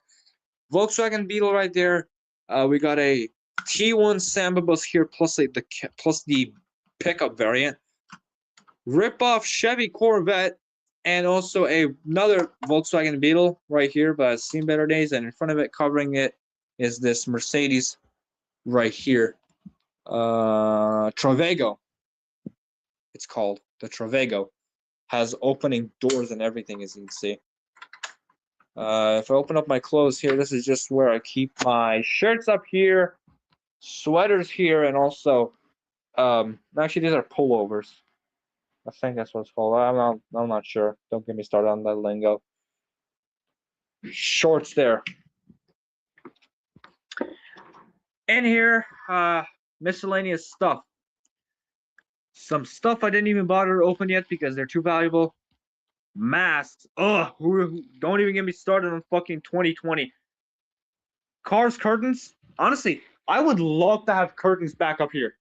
Volkswagen Beetle right there. We got a T1 Samba bus here, plus the pickup variant. Rip-off Chevy Corvette, and also another Volkswagen Beetle right here, but it's seen better days. And in front of it, covering it, is this Mercedes right here. Travego, it's called. The Travego has opening doors and everything, as you can see. If I open up my clothes here, this is just where I keep my shirts up here, sweaters here, and also, actually these are pullovers. I think that's what it's called. I'm not sure. Don't get me started on that lingo. Shorts there. In here, miscellaneous stuff. Some stuff I didn't even bother to open yet because they're too valuable. Masks. Ugh. Don't even get me started on fucking 2020. Cars curtains. Honestly, I would love to have curtains back up here.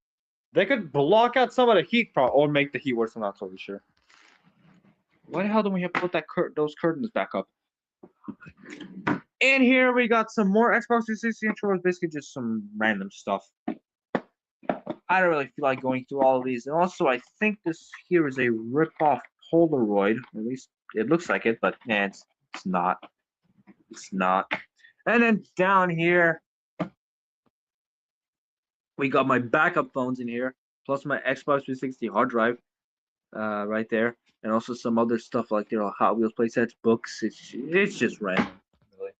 They could block out some of the heat, or make the heat worse. I'm not totally sure. Why the hell don't we have to put those curtains back up? And here we got some more Xbox 360 controllers, basically just some random stuff. I don't really feel like going through all of these. And also, I think this here is a rip-off Polaroid. At least it looks like it, but yeah, it's not. It's not. And then down here, we got my backup phones in here, plus my Xbox 360 hard drive, right there, and also some other stuff like Hot Wheels playsets, books. It's just random. Really.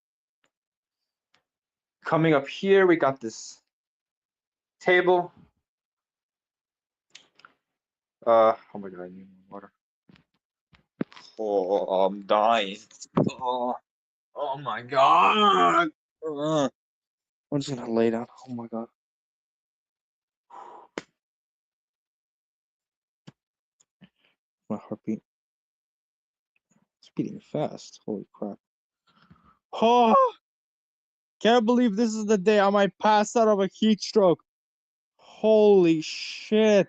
Coming up here, we got this table. Oh my god, I need more water. Oh, I'm dying. Oh my god. I'm just gonna lay down. Oh my god. My heartbeat. It's beating fast. Holy crap. Oh, can't believe this is the day I might pass out of a heat stroke. Holy shit.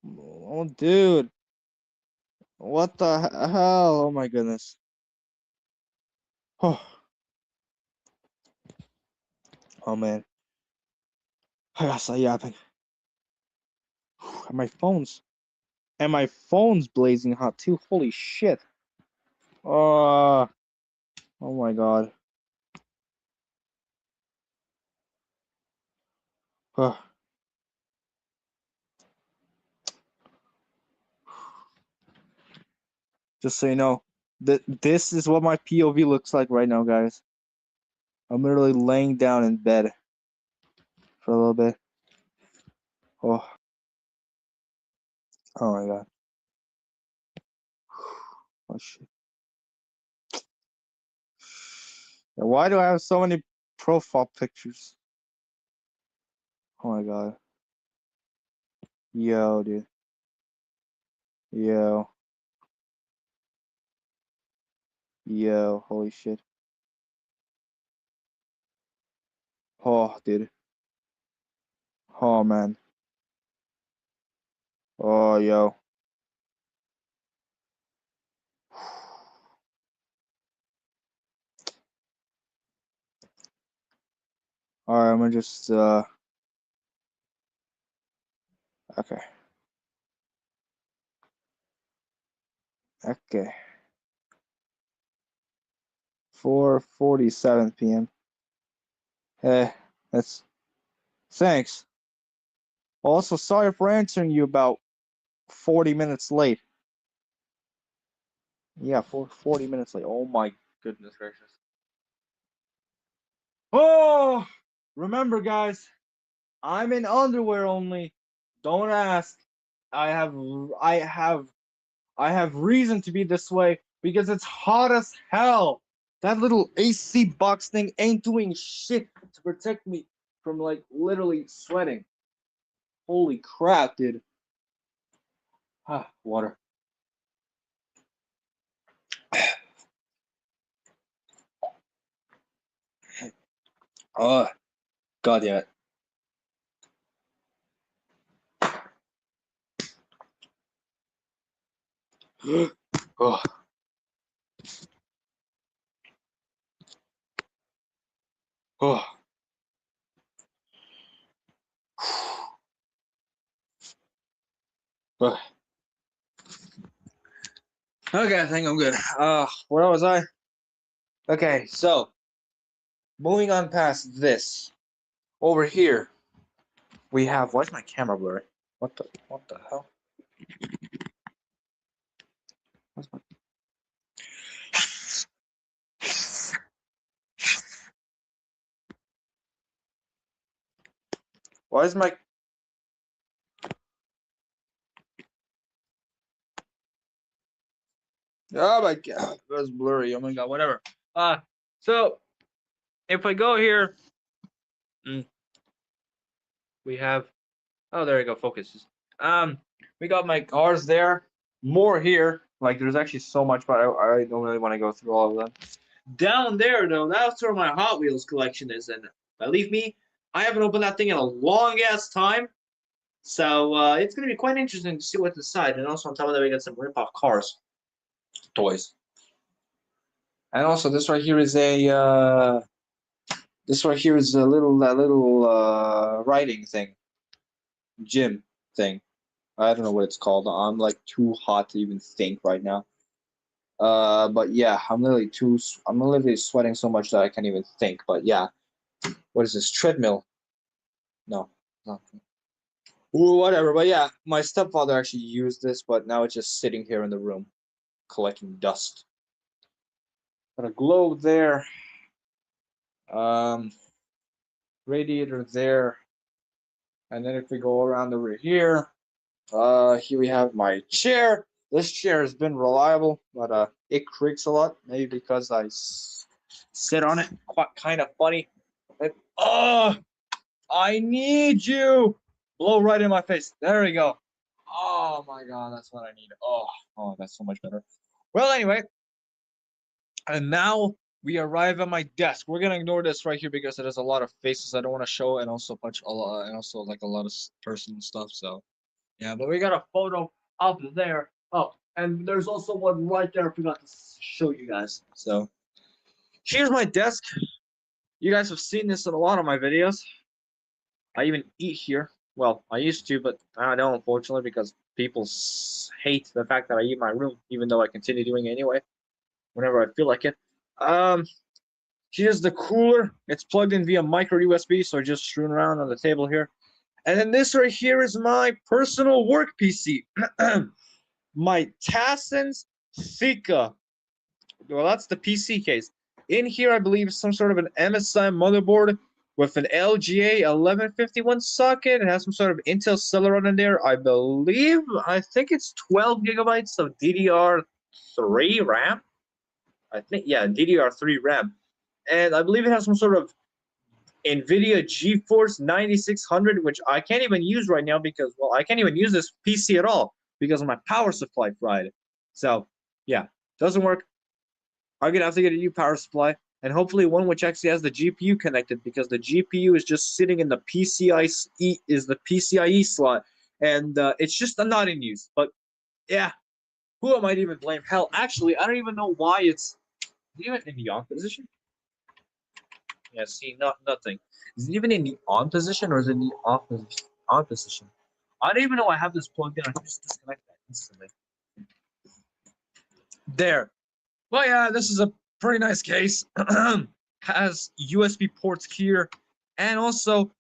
Oh, dude. What the hell? Oh my goodness. Oh, oh man. I gotta start yapping. And my phone's blazing hot too. Holy shit. Oh my god. Oh. Just so you know, this is what my POV looks like right now, guys. I'm literally laying down in bed for a little bit. Oh my god. Oh shit. Why do I have so many profile pictures? Oh my god. Yo, dude. Yo. Yo. Holy shit. Oh, dude. Oh, man. Oh, yo. Alright, I'm gonna just, okay. Okay. 4:47 p.m. That's... Thanks. Also, sorry for answering you about 40 minutes late. Yeah, 40 minutes late. Oh my goodness gracious. Oh! Remember, guys, I'm in underwear only. Don't ask. I have I have I have reason to be this way because it's hot as hell. That little AC box thing ain't doing shit to protect me from like literally sweating. Holy crap, dude. Ah, water. Oh, god damn it. Oh. Oh. Oh. Okay, I think I'm good. Where was I? Okay, so moving on past this, over here we have. Why is my camera blurry? What the hell? What's my... Why is my... Oh my god, that's blurry. Oh my god, whatever. So if I go here, we have Oh, there you go. Focus. We got my cars there. More here. Like, there's actually so much, but I don't really want to go through all of them. Down there, though, that's where my Hot Wheels collection is, and believe me, I haven't opened that thing in a long ass time. So it's gonna be quite interesting to see what's inside. And also on top of that, we got some rip-off cars, toys. And also, this right here is a little riding thing, gym thing. I don't know what it's called. I'm like too hot to even think right now. But yeah, I'm literally sweating so much that I can't even think. But yeah, what is this treadmill? No, not. Ooh, whatever. But yeah, my stepfather actually used this, but now it's just sitting here in the room, collecting dust. Got a globe there. Um, Radiator there. And then if we go around over here, here we have my chair. This chair has been reliable, but it creaks a lot. Maybe because sit on it. Quite kind of funny. Oh, I need you. Blow right in my face. There we go. Oh my god, that's what I need. Oh, that's so much better. Well, anyway, and now we arrive at my desk. We're gonna ignore this right here because it has a lot of faces I don't want to show, and also and also like a lot of personal stuff. So yeah, but we got a photo up there. Oh, and there's also one right there I forgot to show you guys. So here's my desk. You guys have seen this in a lot of my videos. I even eat here. Well, I used to, but I don't, unfortunately, because people hate the fact that I eat in my room, even though I continue doing it anyway, whenever I feel like it. Um, Here's the cooler. It's plugged in via micro USB, so just strewn around on the table here. And then this right here is my personal work PC. My Tassens Thika. Well, that's the PC case. In here, I believe some sort of an MSI motherboard with an LGA 1151 socket. It has some sort of Intel Celeron in there. I think it's 12 gigabytes of DDR3 RAM. I think, yeah, DDR3 RAM. And I believe it has some sort of NVIDIA GeForce 9600, which I can't even use right now because, well, I can't even use this PC at all because of my power supply fried. So, yeah, doesn't work. I'm going to have to get a new power supply, and hopefully one which actually has the GPU connected because the GPU is just sitting in the PCIe slot, and it's just not in use. But, yeah, who am I to even blame? Hell, actually, I don't even know why it's even in the on position. Yeah, see, nothing. Is it even in the on position or is it in the on position? I don't even know I have this plugged in. I can just disconnect that instantly. There. Well, yeah, this is a pretty nice case. Has USB ports here, and also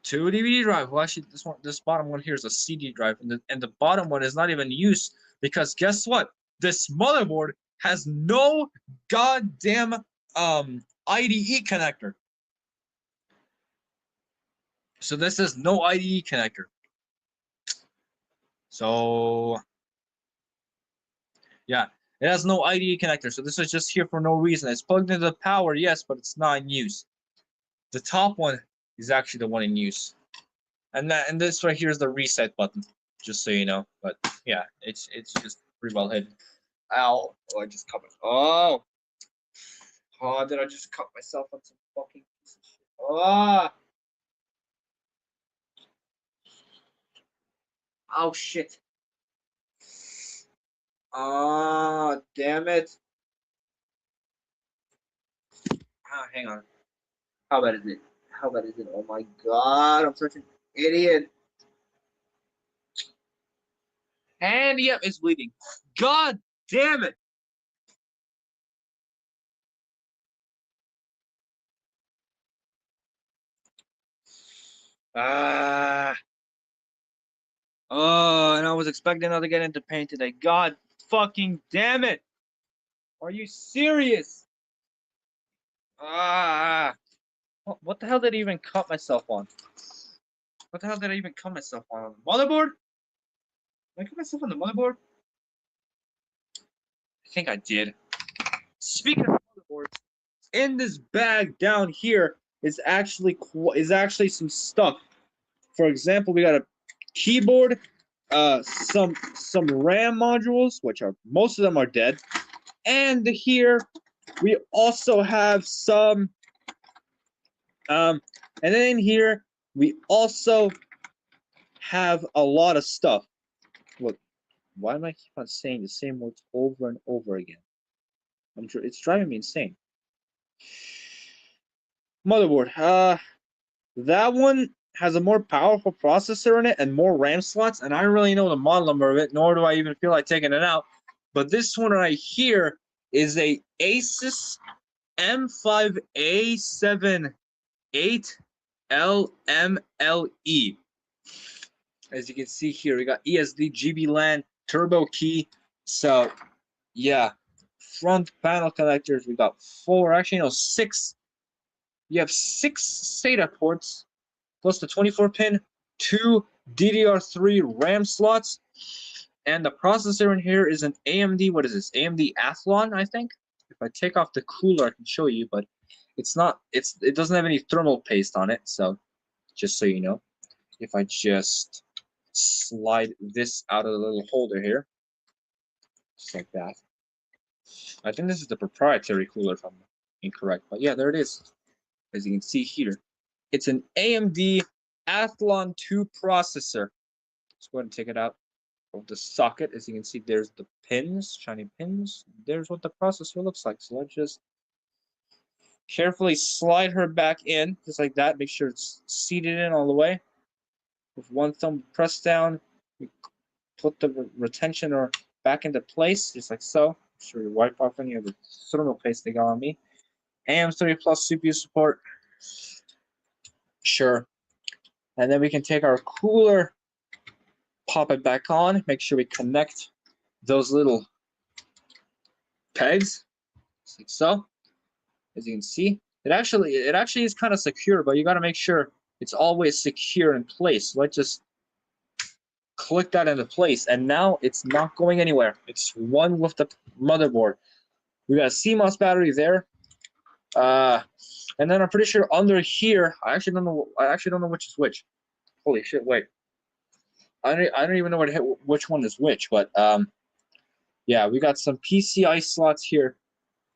two DVD drive. Well, actually, this bottom one here is a CD drive, and the bottom one is not even used because guess what? This motherboard has no goddamn IDE connector. So this is no IDE connector. So yeah, it has no IDE connector. So this is just here for no reason. It's plugged into the power, yes, but it's not in use. The top one is actually the one in use. And this right here is the reset button, just so you know. But yeah, it's just pretty well hidden. Ow! Oh, I just cut my. Oh, did I just cut myself on some fucking piece of shit? Ah! Oh shit! Ah, damn it! Ah, hang on. How bad is it? How bad is it? Oh my god! I'm such an idiot. And yep, it's bleeding. God damn it! Ah. Oh, and I was expecting not to get into pain today. God fucking damn it! Are you serious? Ah. What the hell did I even cut myself on? What the hell did I even cut myself on? The motherboard? Did I cut myself on the motherboard? I think I did. Speaking of motherboards, in this bag down here is actually some stuff For example, we got a keyboard, some RAM modules, which are most of them are dead, and here we also have some. And then in here we also have a lot of stuff. Look, why am I keep on saying the same words over and over again? It's driving me insane. Motherboard. That one has a more powerful processor in it and more RAM slots, and I don't really know the model number of it, nor do I even feel like taking it out. But this one right here is a Asus M5A78LMLE. As you can see here, we got ESD, GB LAN, turbo key. So, yeah, front panel connectors. We got 4, actually, no, 6. You have 6 SATA ports, plus the 24-pin, 2 DDR3 RAM slots, and the processor in here is an AMD. What is this? AMD Athlon, I think. If I take off the cooler, I can show you, but it's not. It doesn't have any thermal paste on it. So, just so you know, if I just slide this out of the little holder here, just like that. I think this is the proprietary cooler, if I'm incorrect, but yeah, there it is. As you can see here, it's an AMD Athlon 2 processor. Let's go ahead and take it out of the socket. As you can see, there's the pins, shiny pins. There's what the processor looks like. So let's just carefully slide her back in, just like that. Make sure it's seated in all the way. With one thumb pressed down, we put the retention or back into place, just like so. Make sure you wipe off any of the thermal paste they got on me. AM30 plus CPU support. Sure. And then we can take our cooler, pop it back on, make sure we connect those little pegs, just like so. As you can see, it actually is kind of secure, but you got to make sure it's always secure in place. So let's just click that into place, and now it's not going anywhere. It's one with the motherboard. We got a CMOS battery there, and then I'm pretty sure under here, I actually don't know which is which. Holy shit! Wait, I don't even know which one is which, but yeah, we got some PCI slots here.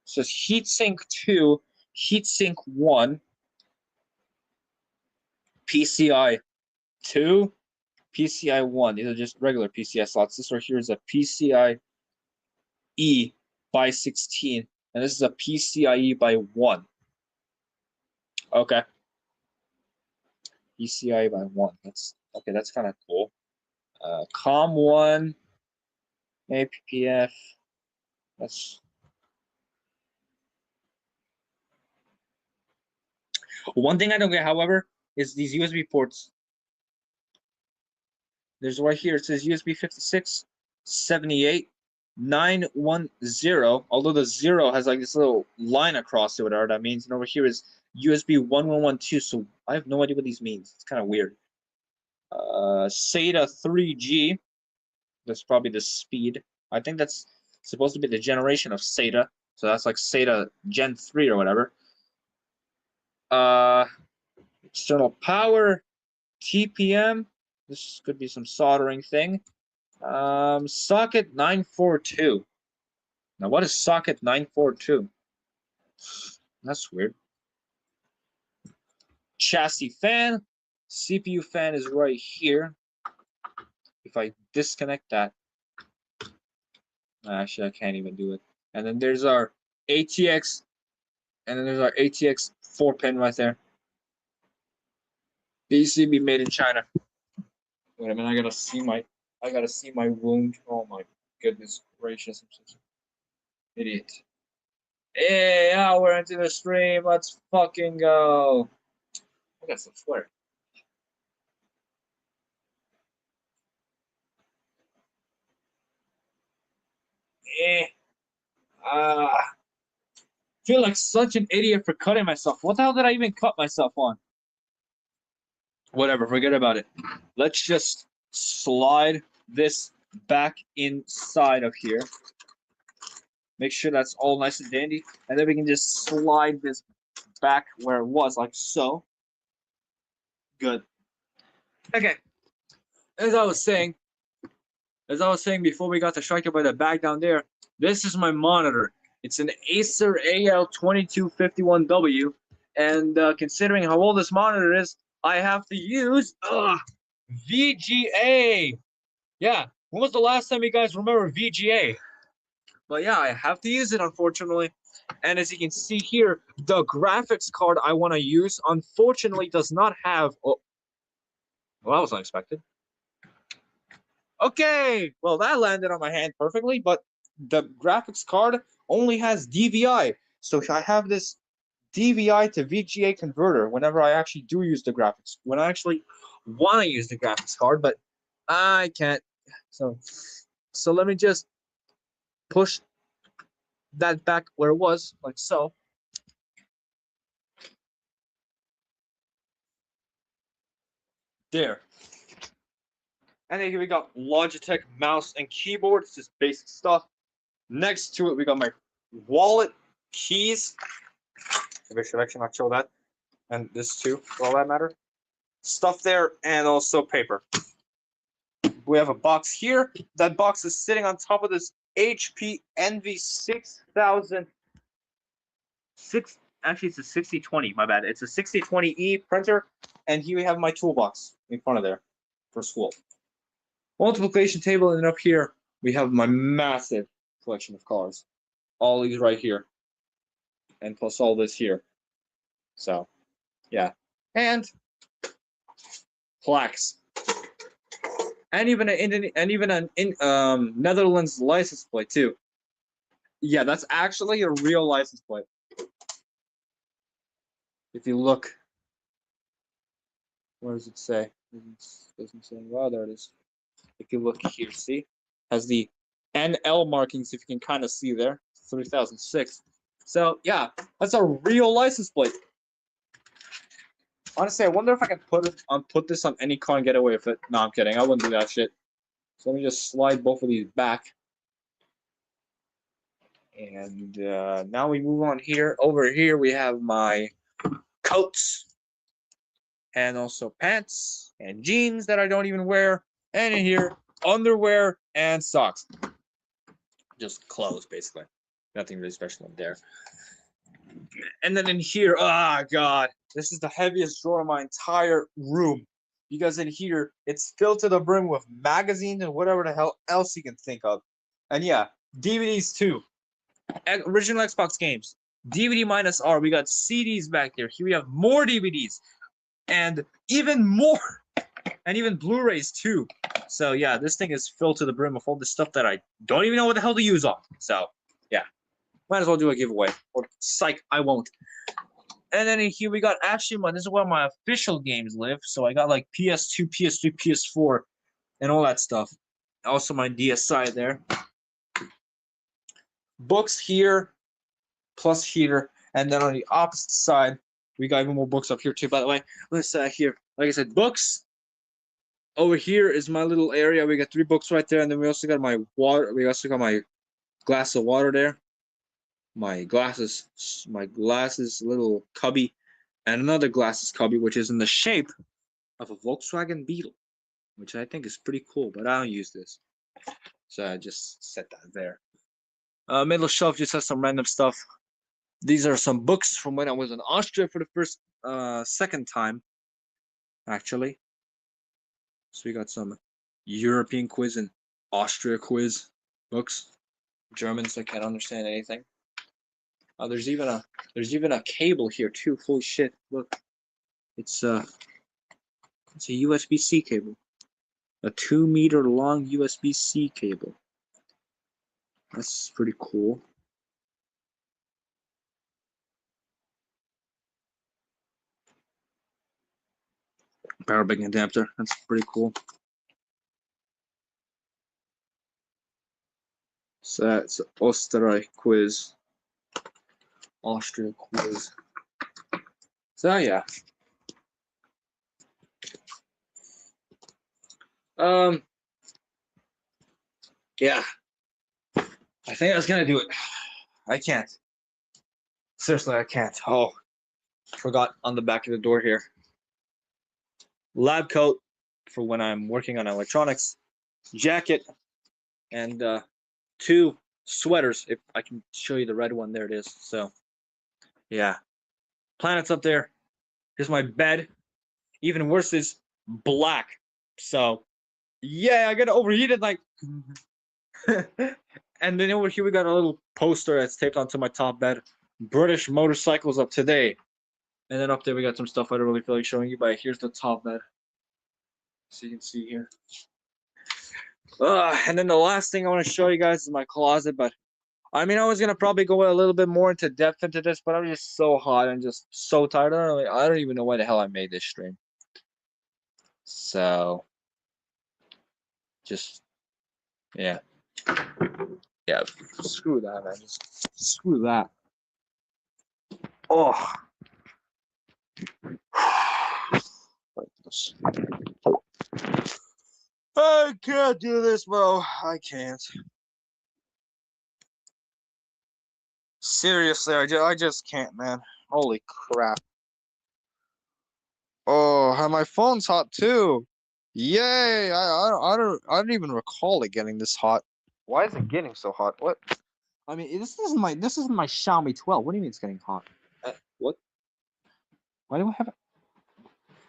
It says heatsink 2, heatsink 1, PCI 2, PCI 1. These are just regular PCI slots. This right here is a PCIe by 16, and this is a PCIe by 1. Okay. PCIe by 1. That's okay. That's kind of cool. COM1, APPF. That's one thing I don't get, however, is these USB ports. There's right here, it says USB 56, 78, 910, although the 0 has like this little line across it, whatever that means. And over here is USB 1112, so I have no idea what these means. It's kind of weird. SATA 3G, that's probably the speed. I think that's supposed to be the generation of SATA, so that's like SATA Gen 3 or whatever. External power, TPM. This could be some soldering thing. Socket 942. Now, what is socket 942? That's weird. Chassis fan. CPU fan is right here. If I disconnect that, actually, I can't even do it. And then there's our ATX, and then there's our ATX 4-pin right there. PCB made in China. Wait a minute, I gotta see my wound. Oh my goodness gracious, I'm such an idiot. Hey, yeah, we're into the stream. Let's fucking go. I got some sweater. Feel like such an idiot for cutting myself. What the hell did I even cut myself on? Whatever, forget about it. Let's just slide this back inside of here. Make sure that's all nice and dandy. And then we can just slide this back where it was, like so. Good. Okay, as I was saying, before we got distracted by the bag down there, this is my monitor. It's an Acer AL2251W, and considering how old this monitor is, I have to use VGA. Yeah, when was the last time you guys remember VGA? But yeah, I have to use it, unfortunately. And as you can see here, the graphics card I want to use, unfortunately, does not have... Oh, well, that was unexpected. Okay, well, that landed on my hand perfectly, but the graphics card only has DVI. So I have this DVI to VGA converter whenever I actually do use the graphics. When I actually want to use the graphics card, but I can't. So let me just push that back where it was, like so. There. And then here we got Logitech mouse and keyboard. It's just basic stuff. Next to it, we got my wallet, keys. Maybe I should actually not show that. And this too, for all that matter. Stuff there, and also paper. We have a box here. That box is sitting on top of this HP Envy 6000. Actually, it's a 6020, my bad. It's a 6020E printer. And here we have my toolbox in front of there for school. Multiplication table, and up here we have my massive collection of cards. All these right here. And plus all this here. So, yeah. And plaques. And even an Netherlands license plate too. Yeah, that's actually a real license plate. If you look, where does it say? It doesn't say. Wow, there it is. If you look here, see, has the NL markings. If you can kind of see there, 3006. So yeah, that's a real license plate. Honestly, I wonder if I can put this on any car and get away with it. No, I'm kidding. I wouldn't do that shit. So let me just slide both of these back. And now we move on here. Over here we have my coats. And also pants and jeans that I don't even wear. And in here, underwear and socks. Just clothes, basically. Nothing really special in there. And then in here, oh god, this is the heaviest drawer in my entire room. Because in here, it's filled to the brim with magazines and whatever the hell else you can think of. And yeah, DVDs too. Original Xbox games. DVD minus R. We got CDs back there. Here we have more DVDs. And even more. And even Blu-rays too. So yeah, this thing is filled to the brim with all this stuff that I don't even know what the hell to use on. So yeah, might as well do a giveaway. Or psych, I won't. And then in here we got actually this is where my official games live. So I got like PS2, PS3, PS4, and all that stuff. Also my DSi there. Books here, plus here, and then on the opposite side we got even more books up here too. By the way, let's here, like I said, books. Over here is my little area. We got 3 books right there, and then we also got my water. We also got my glass of water there. My glasses little cubby, and another glasses cubby, which is in the shape of a Volkswagen Beetle, which I think is pretty cool, but I don't use this. So I just set that there. Middle shelf just has some random stuff. These are some books from when I was in Austria for the second time, actually. So we got some European quiz and Austria quiz books. Germans that can't understand anything. There's even a cable here too. Holy shit! Look, it's a USB-C cable, a 2-meter long USB-C cable. That's pretty cool. Power bank adapter. That's pretty cool. So that's Österreich quiz. Austria quiz. So yeah. Yeah. I think that's gonna do it. I can't. Seriously, I can't. Oh, forgot on the back of the door here. Lab coat, for when I'm working on electronics, jacket, and 2 sweaters. If I can show you the red one, there it is. So yeah, planets up there. Here's my bed. Even worse is black. So yeah, I got overheated like. And then over here we got a little poster that's taped onto my top bed. British motorcycles of today. And then up there we got some stuff I don't really feel like showing you, but here's the top bed. So you can see here. And then the last thing I want to show you guys is my closet, but I mean I was gonna probably go a little bit more into depth into this, but I'm just so hot and just so tired. I don't even know why the hell I made this stream. So just yeah. Yeah, screw that, man. Just screw that. Oh. I can't do this, bro. I can't. Seriously, I just can't, man. Holy crap. Oh, and my phone's hot too. Yay! I don't even recall it getting this hot. Why is it getting so hot? What? I mean, this isn't my Xiaomi 12. What do you mean it's getting hot? What? Why do I have a?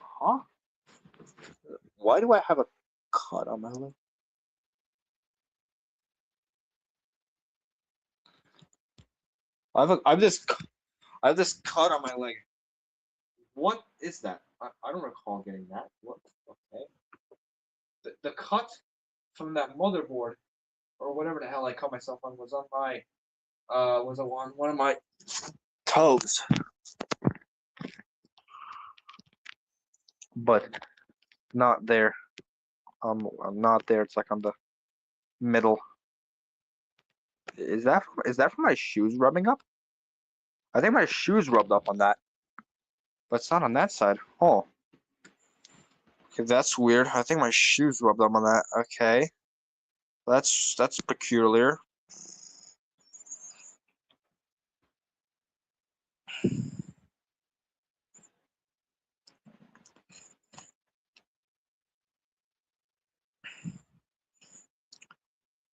Huh? Why do I have a cut on my leg? I have this cut on my leg. What is that? I don't recall getting that. What? Okay. The cut from that motherboard or whatever the hell I cut myself on was on my was on one of my toes. But not there. I'm not there. It's like on the middle. Is that from my shoes rubbing up? I think my shoes rubbed up on that. But it's not on that side. Oh. Okay, that's weird. I think my shoes rubbed up on that. Okay. That's peculiar.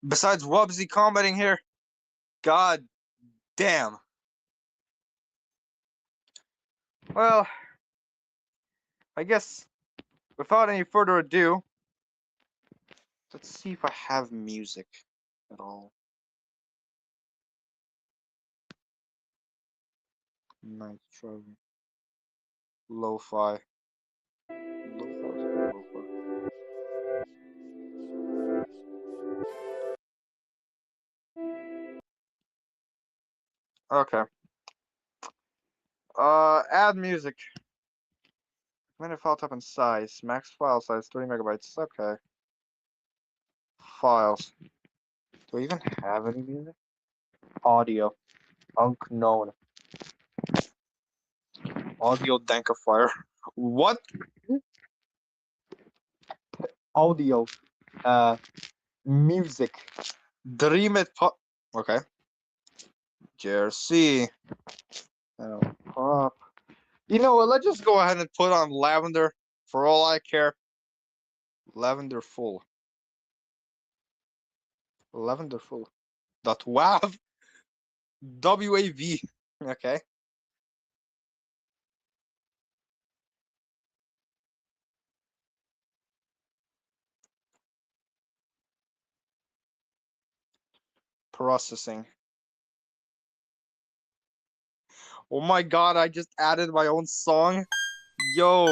Besides Wubsy commenting here, god damn. Well, I guess without any further ado, let's see if I have music at all. Nice try. Lo-fi. Okay. Add music. Minute file type and size. Max file size 30 megabytes. Okay. Files. Do I even have any music? Audio. Unknown. Audio Dankifier. What? Audio. Music. Dream it pop. Okay. Jersey. Pop. You know what? Let's just go ahead and put on Lavender. For all I care. Lavender full. Lavender full. .wav. WAV. Okay. Processing. Oh my god, I just added my own song. Yo.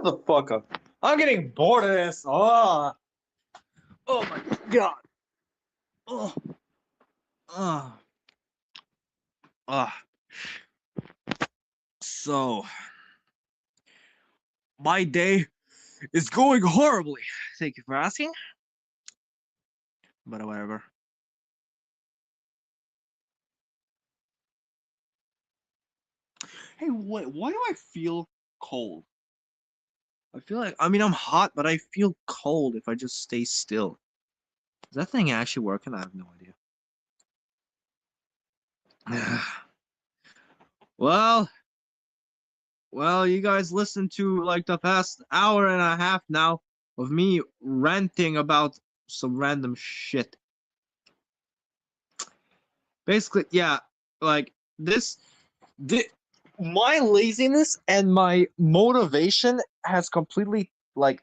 Shut the fuck up. I'm getting bored of this. Oh my god. Oh. Oh. So, my day is going horribly. Thank you for asking. But whatever. Hey, wait, why do I feel cold? I feel like, I mean, I'm hot, but I feel cold if I just stay still. Is that thing actually working? I have no idea. Well, you guys listened to like the past hour and a half now of me ranting about some random shit. Basically, yeah, like my laziness and my motivation has completely my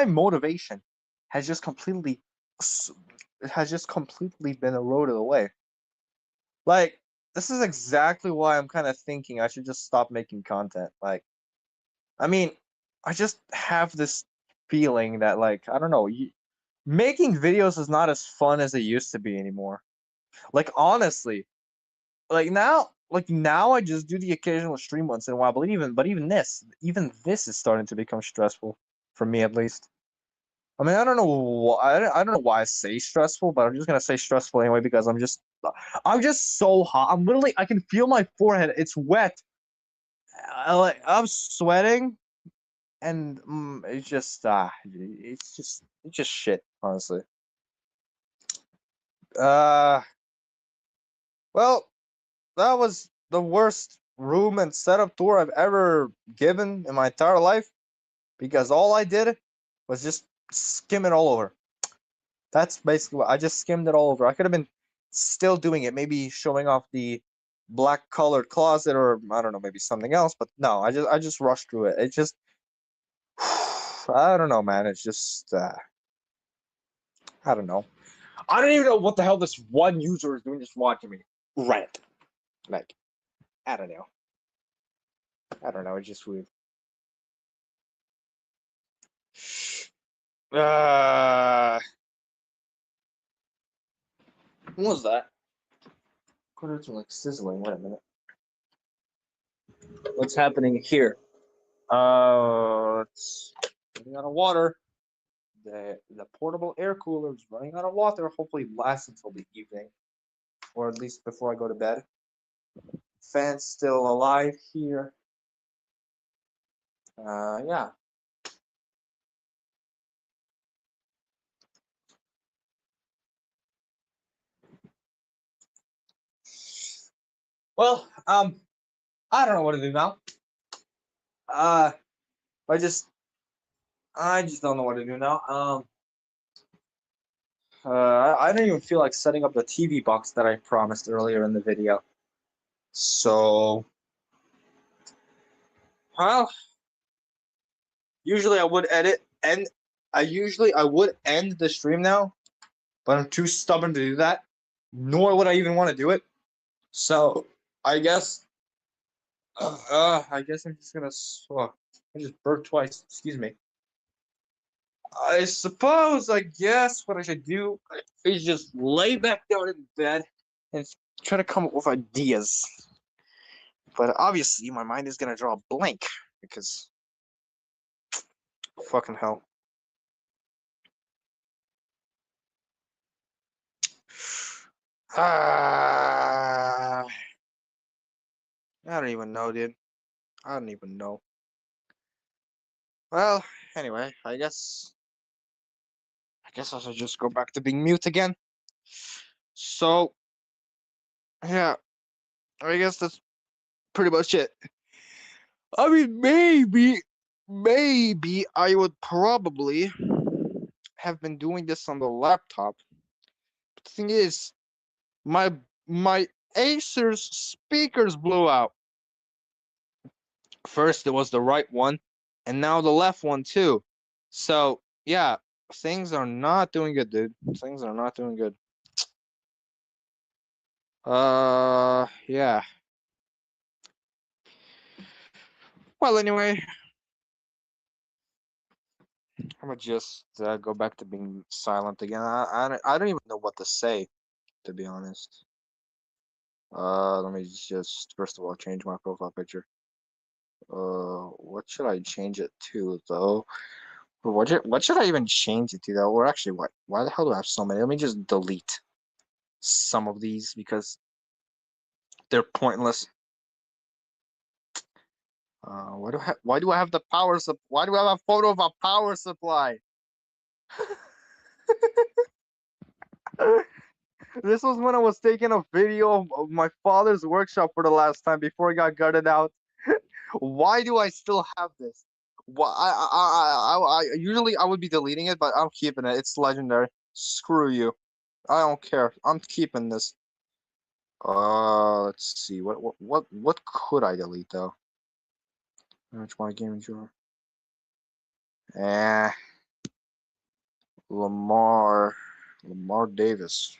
motivation has just completely been eroded away. Like, this is exactly why I'm kind of thinking I should just stop making content. Like, I mean, I just have this feeling that, like, I don't know, making videos is not as fun as it used to be anymore. Like, honestly, now I just do the occasional stream once in a while, but even this is starting to become stressful for me, at least. I mean, I don't know why I don't know why I say stressful, but I'm just gonna say stressful anyway because I'm just so hot. I can feel my forehead. It's wet. I'm sweating, and it's just shit, honestly. Uh, well, that was the worst room and setup tour I've ever given in my entire life because all I did was just skim it all over. That's basically what I just skimmed it all over. I could have been still doing it, maybe showing off the black colored closet or I don't know, maybe something else, but no, I just rushed through it. It just I don't know, man. It's just I don't know. I don't even know what the hell this one user is doing just watching me rant. Like, I don't know. I don't know. It's just weird. What was that? Quarters are like sizzling. Wait a minute. What's happening here? It's running out of water. The portable air cooler is running out of water. Hopefully, it lasts until the evening, or at least before I go to bed. Fan's still alive here. Yeah. Well, I don't know what to do now. Uh, I just don't know what to do now. I don't even feel like setting up the TV box that I promised earlier in the video. So, well, usually I would I would end the stream now, but I'm too stubborn to do that. Nor would I even want to do it. So, I guess, I guess I'm just gonna. I just burped twice. Excuse me. I guess what I should do is just lay back down in bed and try to come up with ideas. But obviously, my mind is gonna draw a blank because fucking hell. I don't even know, dude. I don't even know. Well, anyway, I should just go back to being mute again. So, yeah, I guess that's pretty much it. I mean, maybe I would probably have been doing this on the laptop. But the thing is, my my Acer's speakers blew out. First, it was the right one, and now the left one too. So yeah, things are not doing good, dude. Things are not doing good. Yeah. Well, anyway, I'm gonna just go back to being silent again. I don't even know what to say, to be honest. Let me just first of all change my profile picture. What should I change it to though? Or what should I even change it to though? Or actually, what? Why the hell do I have so many? Let me just delete some of these because they're pointless. Why do I have the power sup? Why do I have a photo of a power supply? This was when I was taking a video of my father's workshop for the last time before it got gutted out. Why do I still have this? Why usually I would be deleting it, but I'm keeping it. It's legendary. Screw you. I don't care. I'm keeping this. Let's see. What could I delete though? Manage my gaming drawer. Eh, Lamar Davis.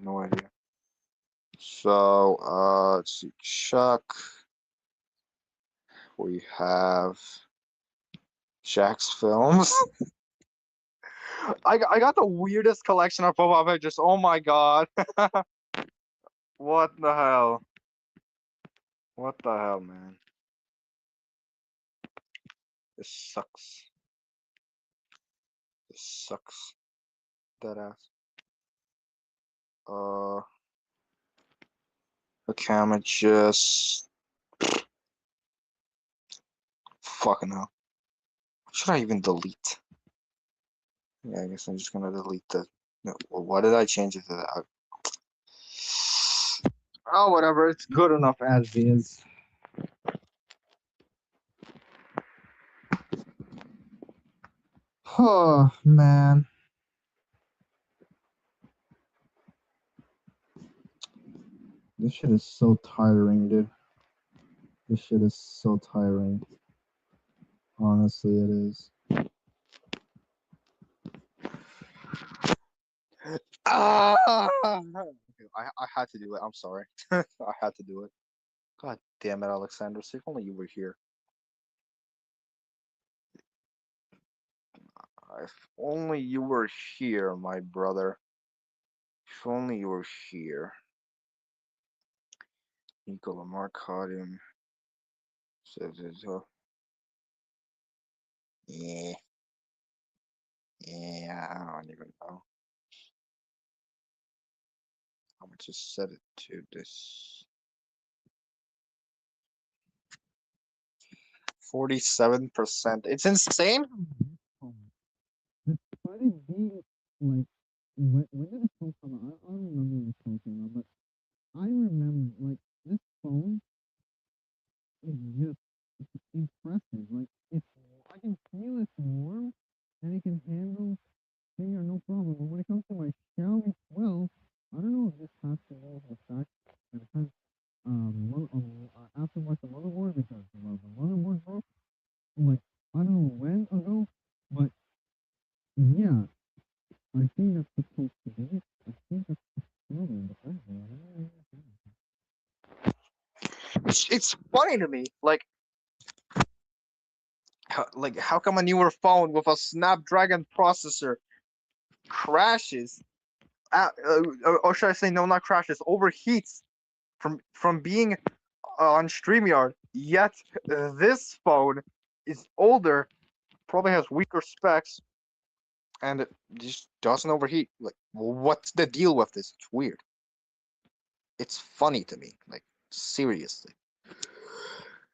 No idea. So, let's see. Chuck. We have Jack's films. I got the weirdest collection of profile pictures. Oh my god. What the hell? What the hell, man? This sucks. This sucks. Dead ass. Uh, okay, I'm gonna just fucking hell. What should I even delete? Yeah, I guess I'm just gonna delete the. No, why did I change it to that? Oh, whatever. It's good enough as is. Oh man, this shit is so tiring, dude. This shit is so tiring. Honestly, it is. Ah! I had to do it. I'm sorry. I had to do it. God damn it, Alexander. If only you were here. If only you were here, my brother. If only you were here. Nicola Marcadium says it's yeah, yeah, I don't even know. I'm gonna just set it to this 47%. It's insane. Despite it being like when did this phone come out? I don't remember when this phone came out, but I remember like this phone is just impressive. Like it's I can feel it's warm and it can handle finger no problem. But when it comes to my Xiaomi 12, I don't know if this has to do with the fact that it has aftermarket the motherboard because the motherboard broke like I don't know when ago, but yeah, I think that's supposed to be it. I think that's the problem, but I have no idea. It's funny to me, like how come a newer phone with a Snapdragon processor crashes, or should I say, no, not crashes, overheats from being on StreamYard. Yet this phone is older, probably has weaker specs, and it just doesn't overheat. Like, what's the deal with this? It's weird. It's funny to me. Like, seriously.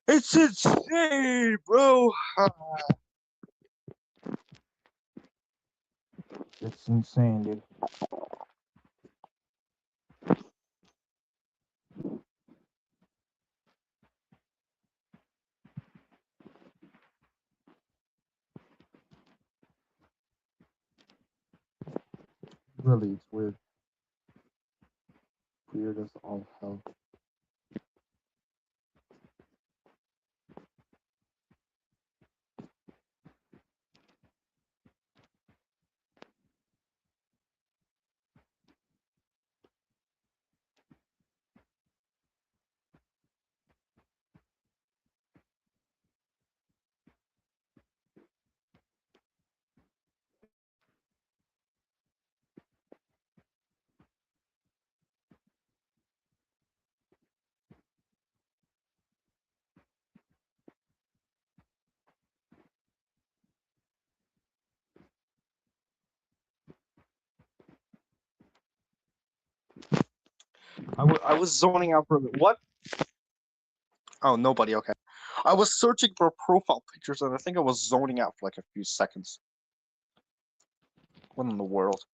It's insane, bro. It's insane, dude. Really, it's weird. Weird as all hell. I was zoning out for a bit. What? Oh, nobody. Okay. I was searching for profile pictures and I think I was zoning out for like a few seconds. What in the world?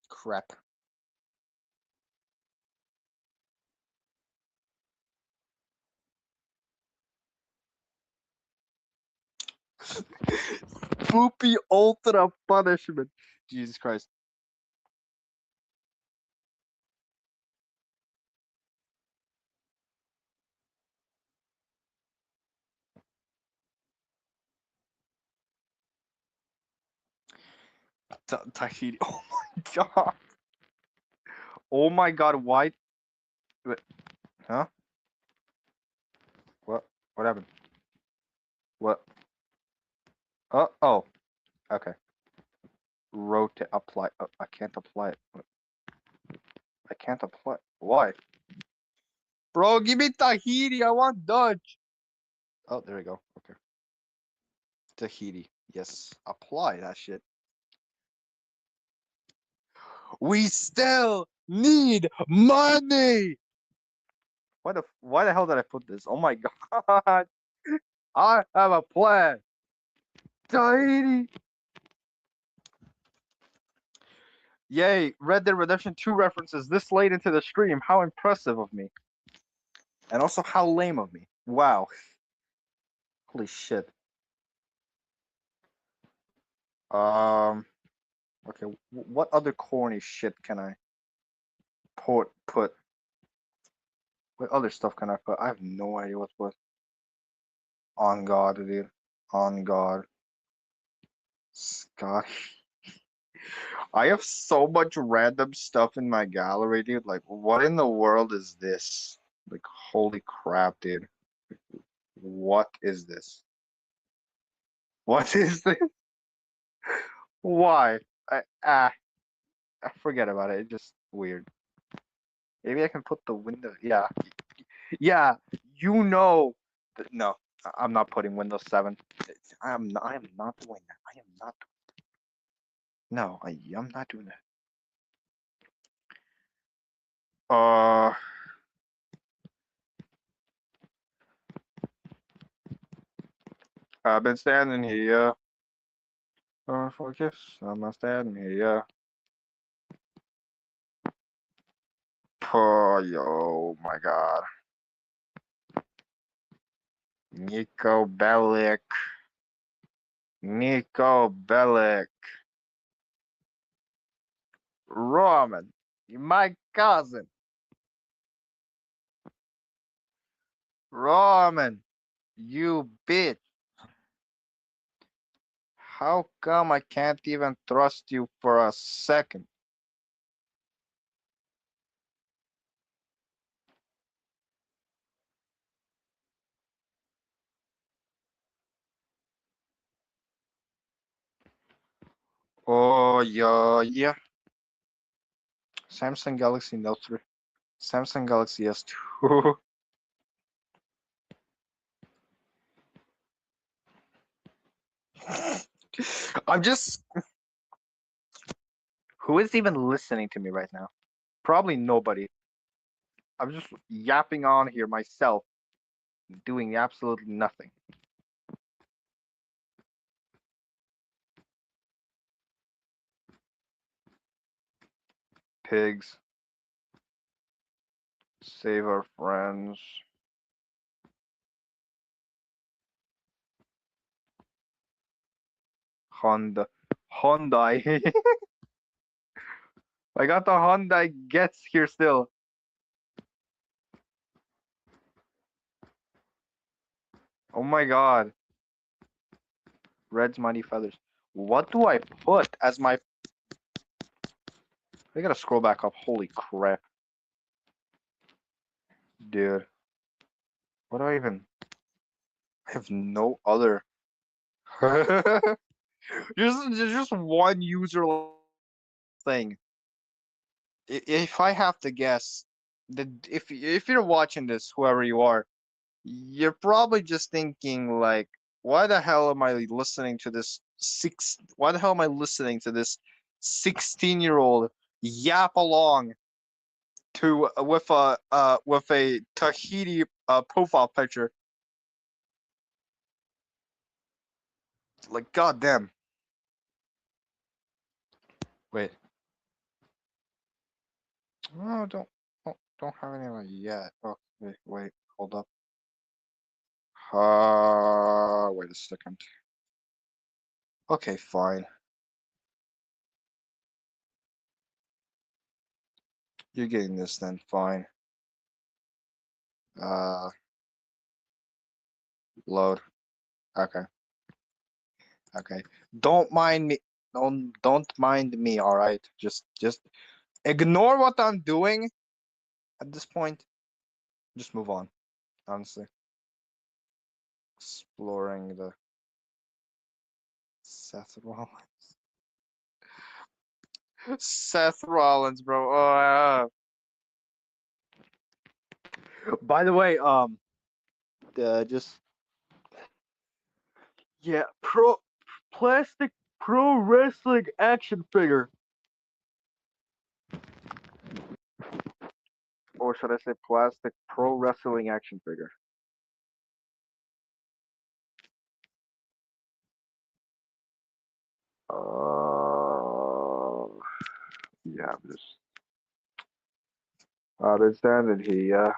Crap. Poopy ultra punishment. Jesus Christ. Tahiti. Oh my god. Oh my god. Why? Wait, huh? What? What happened? What? Oh. Okay. Rotate. Apply. I can't apply it. I can't apply. Why? Bro, give me Tahiti. I want Dutch. Oh, there we go. Okay. Tahiti. Yes. Apply that shit. We still need money. Why the hell did I put this? Oh my god. I have a plan. Tahiti. Yay, Red Dead Redemption 2 references this late into the stream. How impressive of me. And also how lame of me. Wow. Holy shit. Um okay, what other corny shit can I put? What other stuff can I put? I have no idea what's what. On God, dude. On God. Scott. I have so much random stuff in my gallery, dude. Like, what in the world is this? Like, holy crap, dude. What is this? What is this? Why? Forget about it. It's just weird. Maybe I can put the window. Yeah, yeah. You know, no, I'm not putting Windows 7. I am not. I am not doing that. I am not. No, I'm not doing that. Uh, I've been standing here. Focus. I'm standing here. Oh my God. Nico Bellic. Nico Bellic. Roman. My cousin. Roman. You bitch. How come I can't even trust you for a second? Oh, yeah. Samsung Galaxy Note 3. Samsung Galaxy S2. I'm just. Who is even listening to me right now? Probably nobody. I'm just yapping on here myself, doing absolutely nothing. Pigs. Save our friends. Honda. Hyundai. I got the Hyundai Gets here still. Oh my God. Red's Mighty Feathers. What do I put as my... I gotta scroll back up. Holy crap. Dude. What do I even... I have no other... There's just one user thing. If I have to guess, if you're watching this, whoever you are, you're probably just thinking like, why the hell am I listening to this 16-year-old yap along to with a Tahiti profile picture. Like, goddamn. Wait. Oh, don't have anyone yet. Oh, wait, hold up. Wait a second. Okay, fine. You're getting this then, fine. Load. Okay. Okay. Don't mind me. Don't mind me, all right? Just ignore what I'm doing at this point. Just move on, honestly. Exploring the Seth Rollins. Seth Rollins, bro. Oh, by the way, just yeah, plastic pro wrestling action figure, or should I say plastic pro wrestling action figure? Yeah, just been standing here.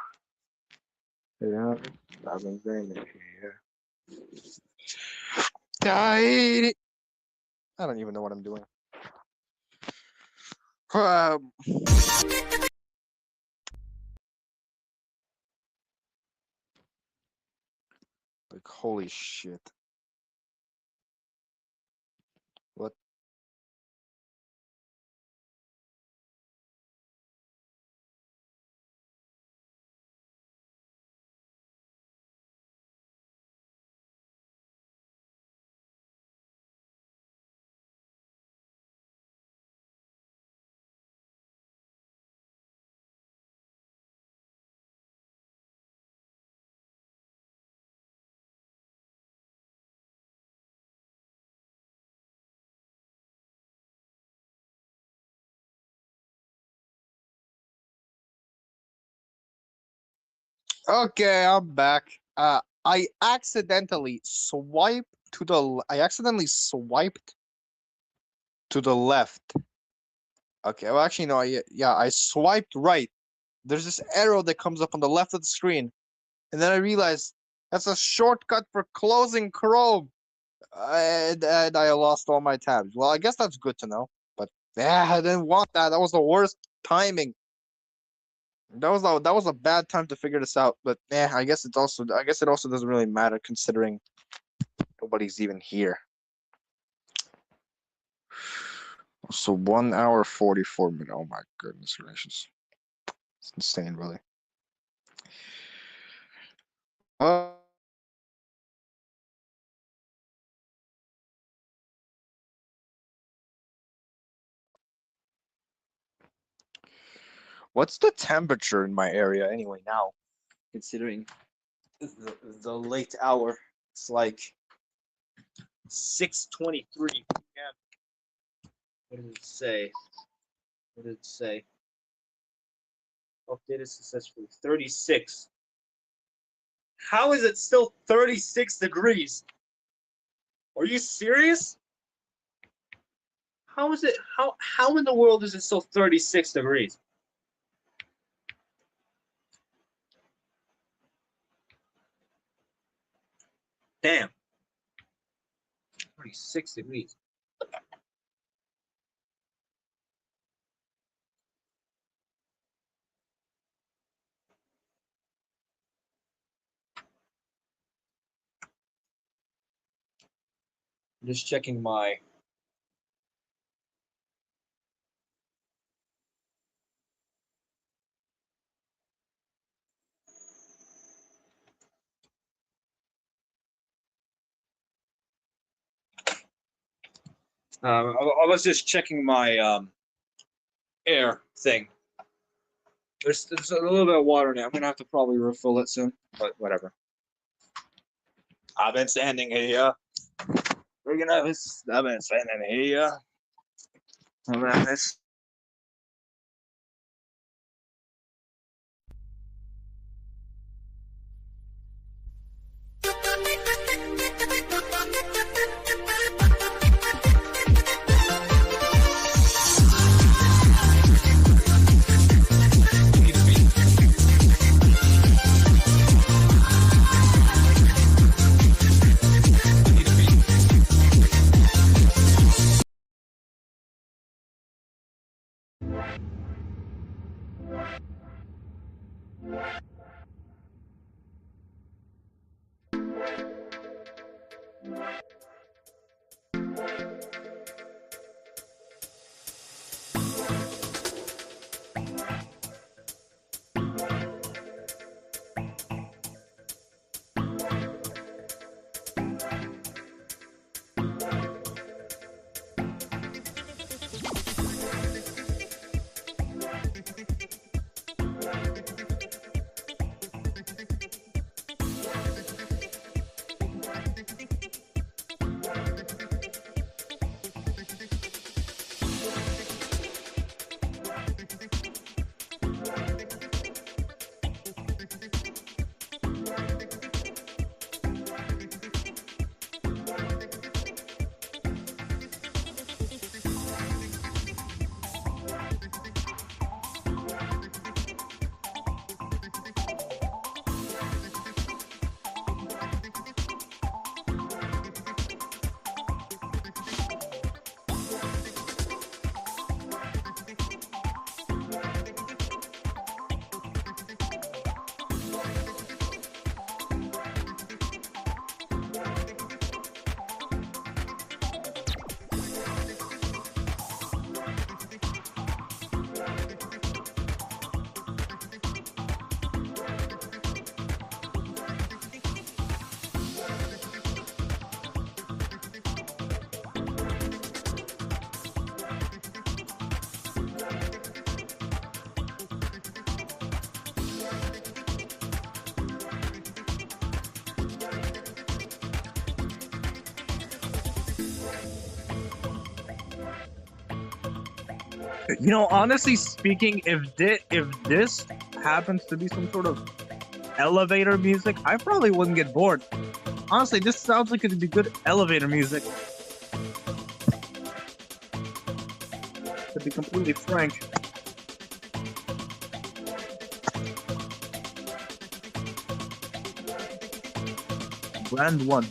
Yeah, I've been standing here. I don't even know what I'm doing. Like, holy shit. What? Okay, I'm back. I accidentally swiped to the left. Okay, well, actually, no, yeah, I swiped right. There's this arrow that comes up on the left of the screen, and then I realized that's a shortcut for closing Chrome, and I lost all my tabs. Well, I guess that's good to know, but yeah, I didn't want that. That was the worst timing. That was a bad time to figure this out, but yeah, I guess it also doesn't really matter considering nobody's even here. So 1 hour 44 minutes. Oh my goodness gracious. It's insane, really. Uh, what's the temperature in my area anyway now? Considering the late hour. It's like 6:23 p.m. What did it say? What did it say? Updated successfully. 36. How is it still 36 degrees? Are you serious? How is it? How in the world is it still 36 degrees? Damn. 36 degrees. I'm just checking my. I was just checking my air thing. There's a little bit of water now. I'm gonna have to probably refill it soon, but whatever. I've been standing here. I've been standing here. Well, that's honestly speaking, if this happens to be some sort of elevator music, I probably wouldn't get bored. Honestly, this sounds like it'd be good elevator music. To be completely frank. Brand one.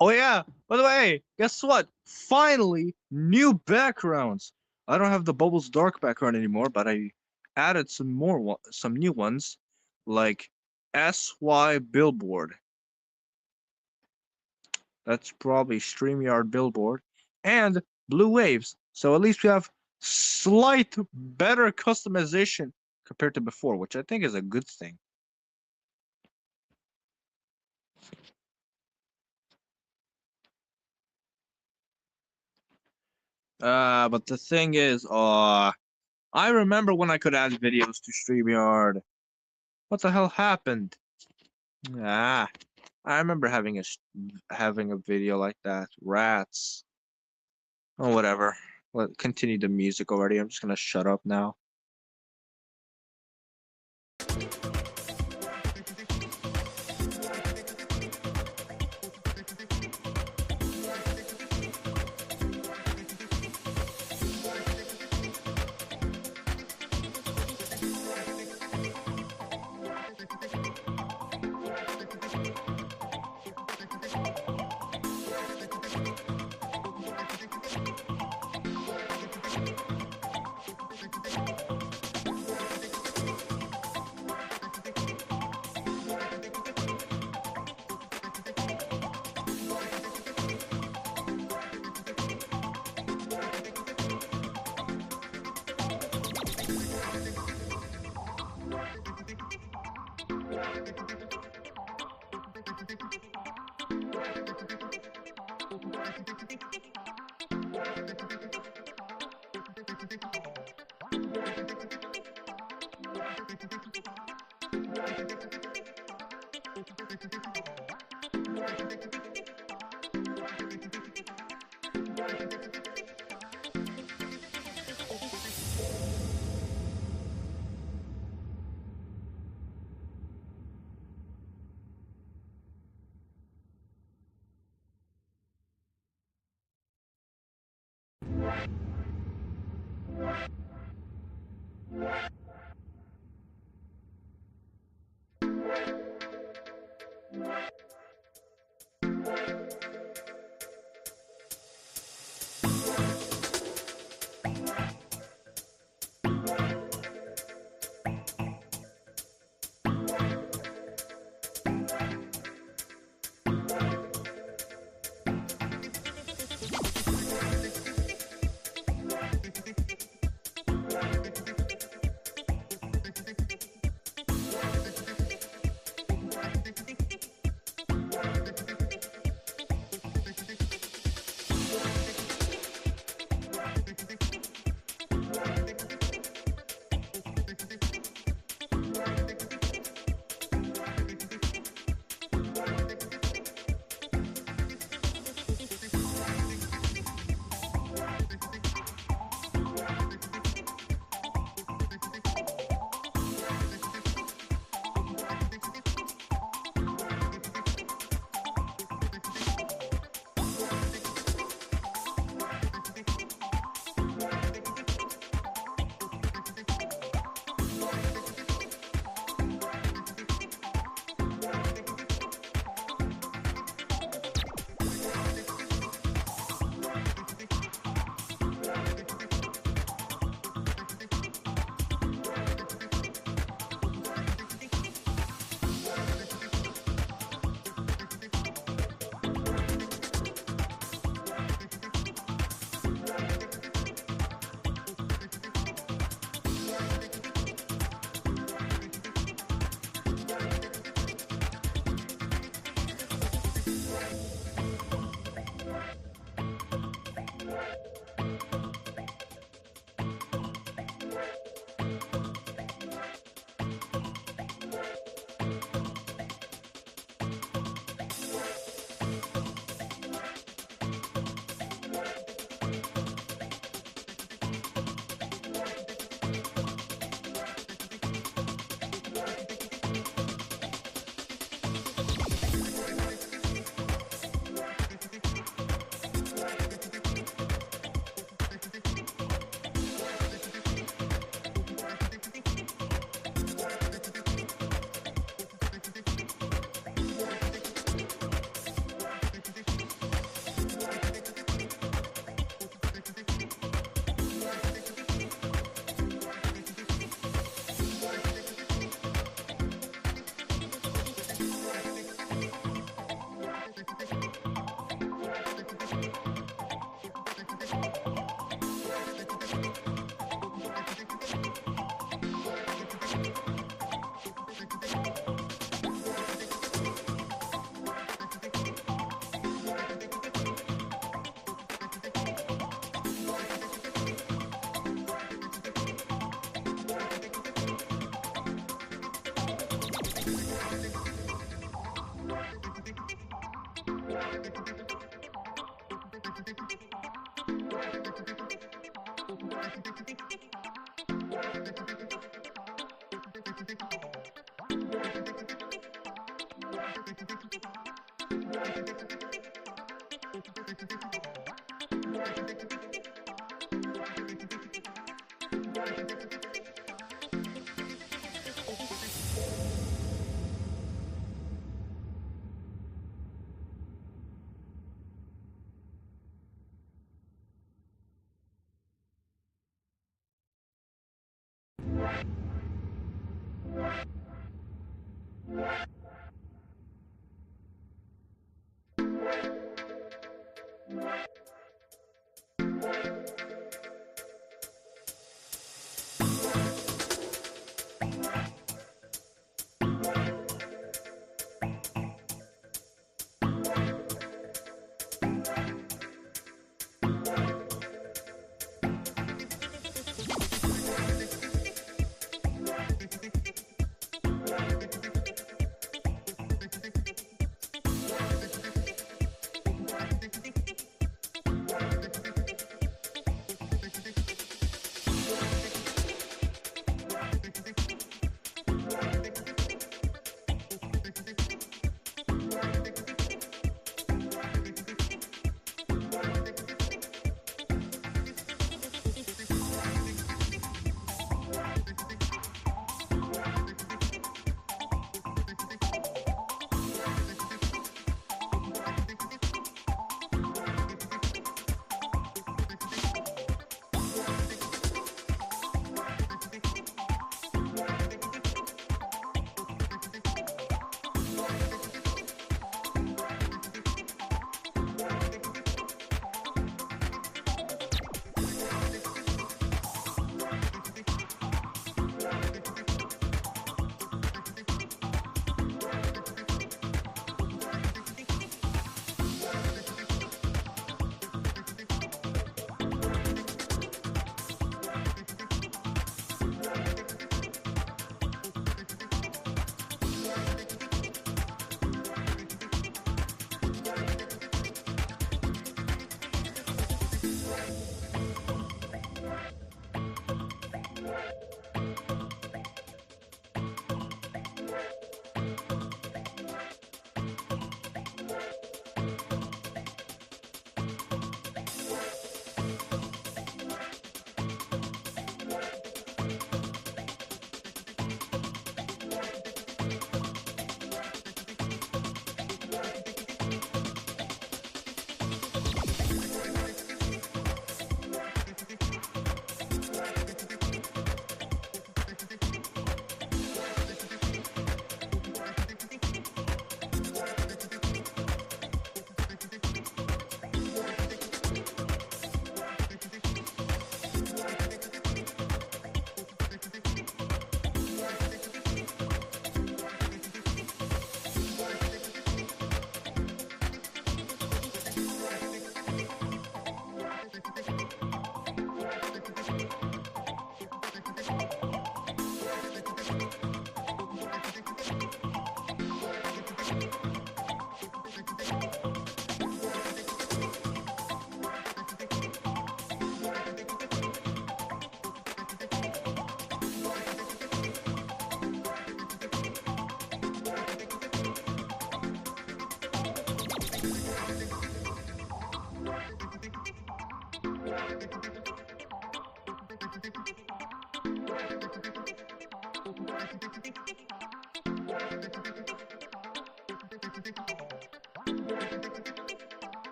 Oh yeah, by the way, guess what? Finally, new backgrounds. I don't have the Bubbles Dark background anymore, but I added some new ones, like SY Billboard. That's probably StreamYard Billboard and Blue Waves. So at least we have slight better customization compared to before, which I think is a good thing. But the thing is, I remember when I could add videos to StreamYard. What the hell happened? Ah, I remember having a video like that. Rats. Oh, whatever. Continue the music already. I'm just gonna shut up now.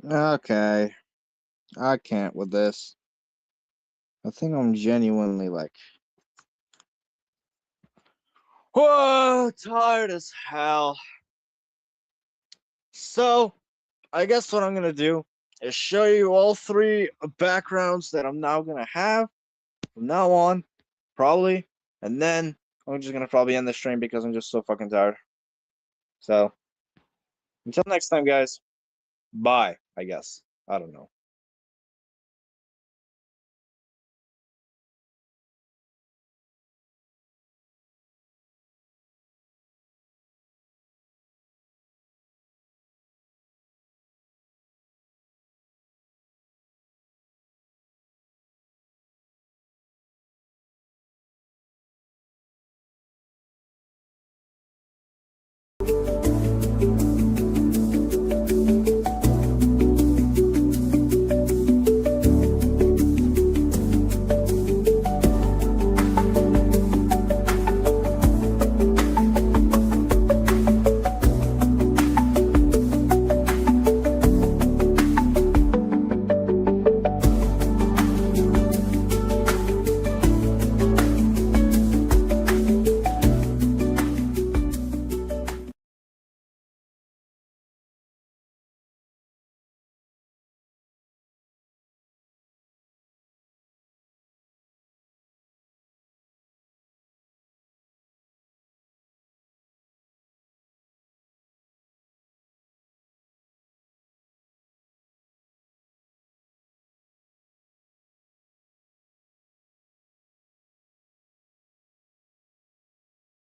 Okay, I can't with this. I think I'm genuinely like, whoa, tired as hell. So, I guess what I'm gonna do is show you all three backgrounds that I'm now gonna have from now on, probably, and then I'm just gonna probably end the stream because I'm just so fucking tired. So, until next time, guys. Bye, I guess. I don't know.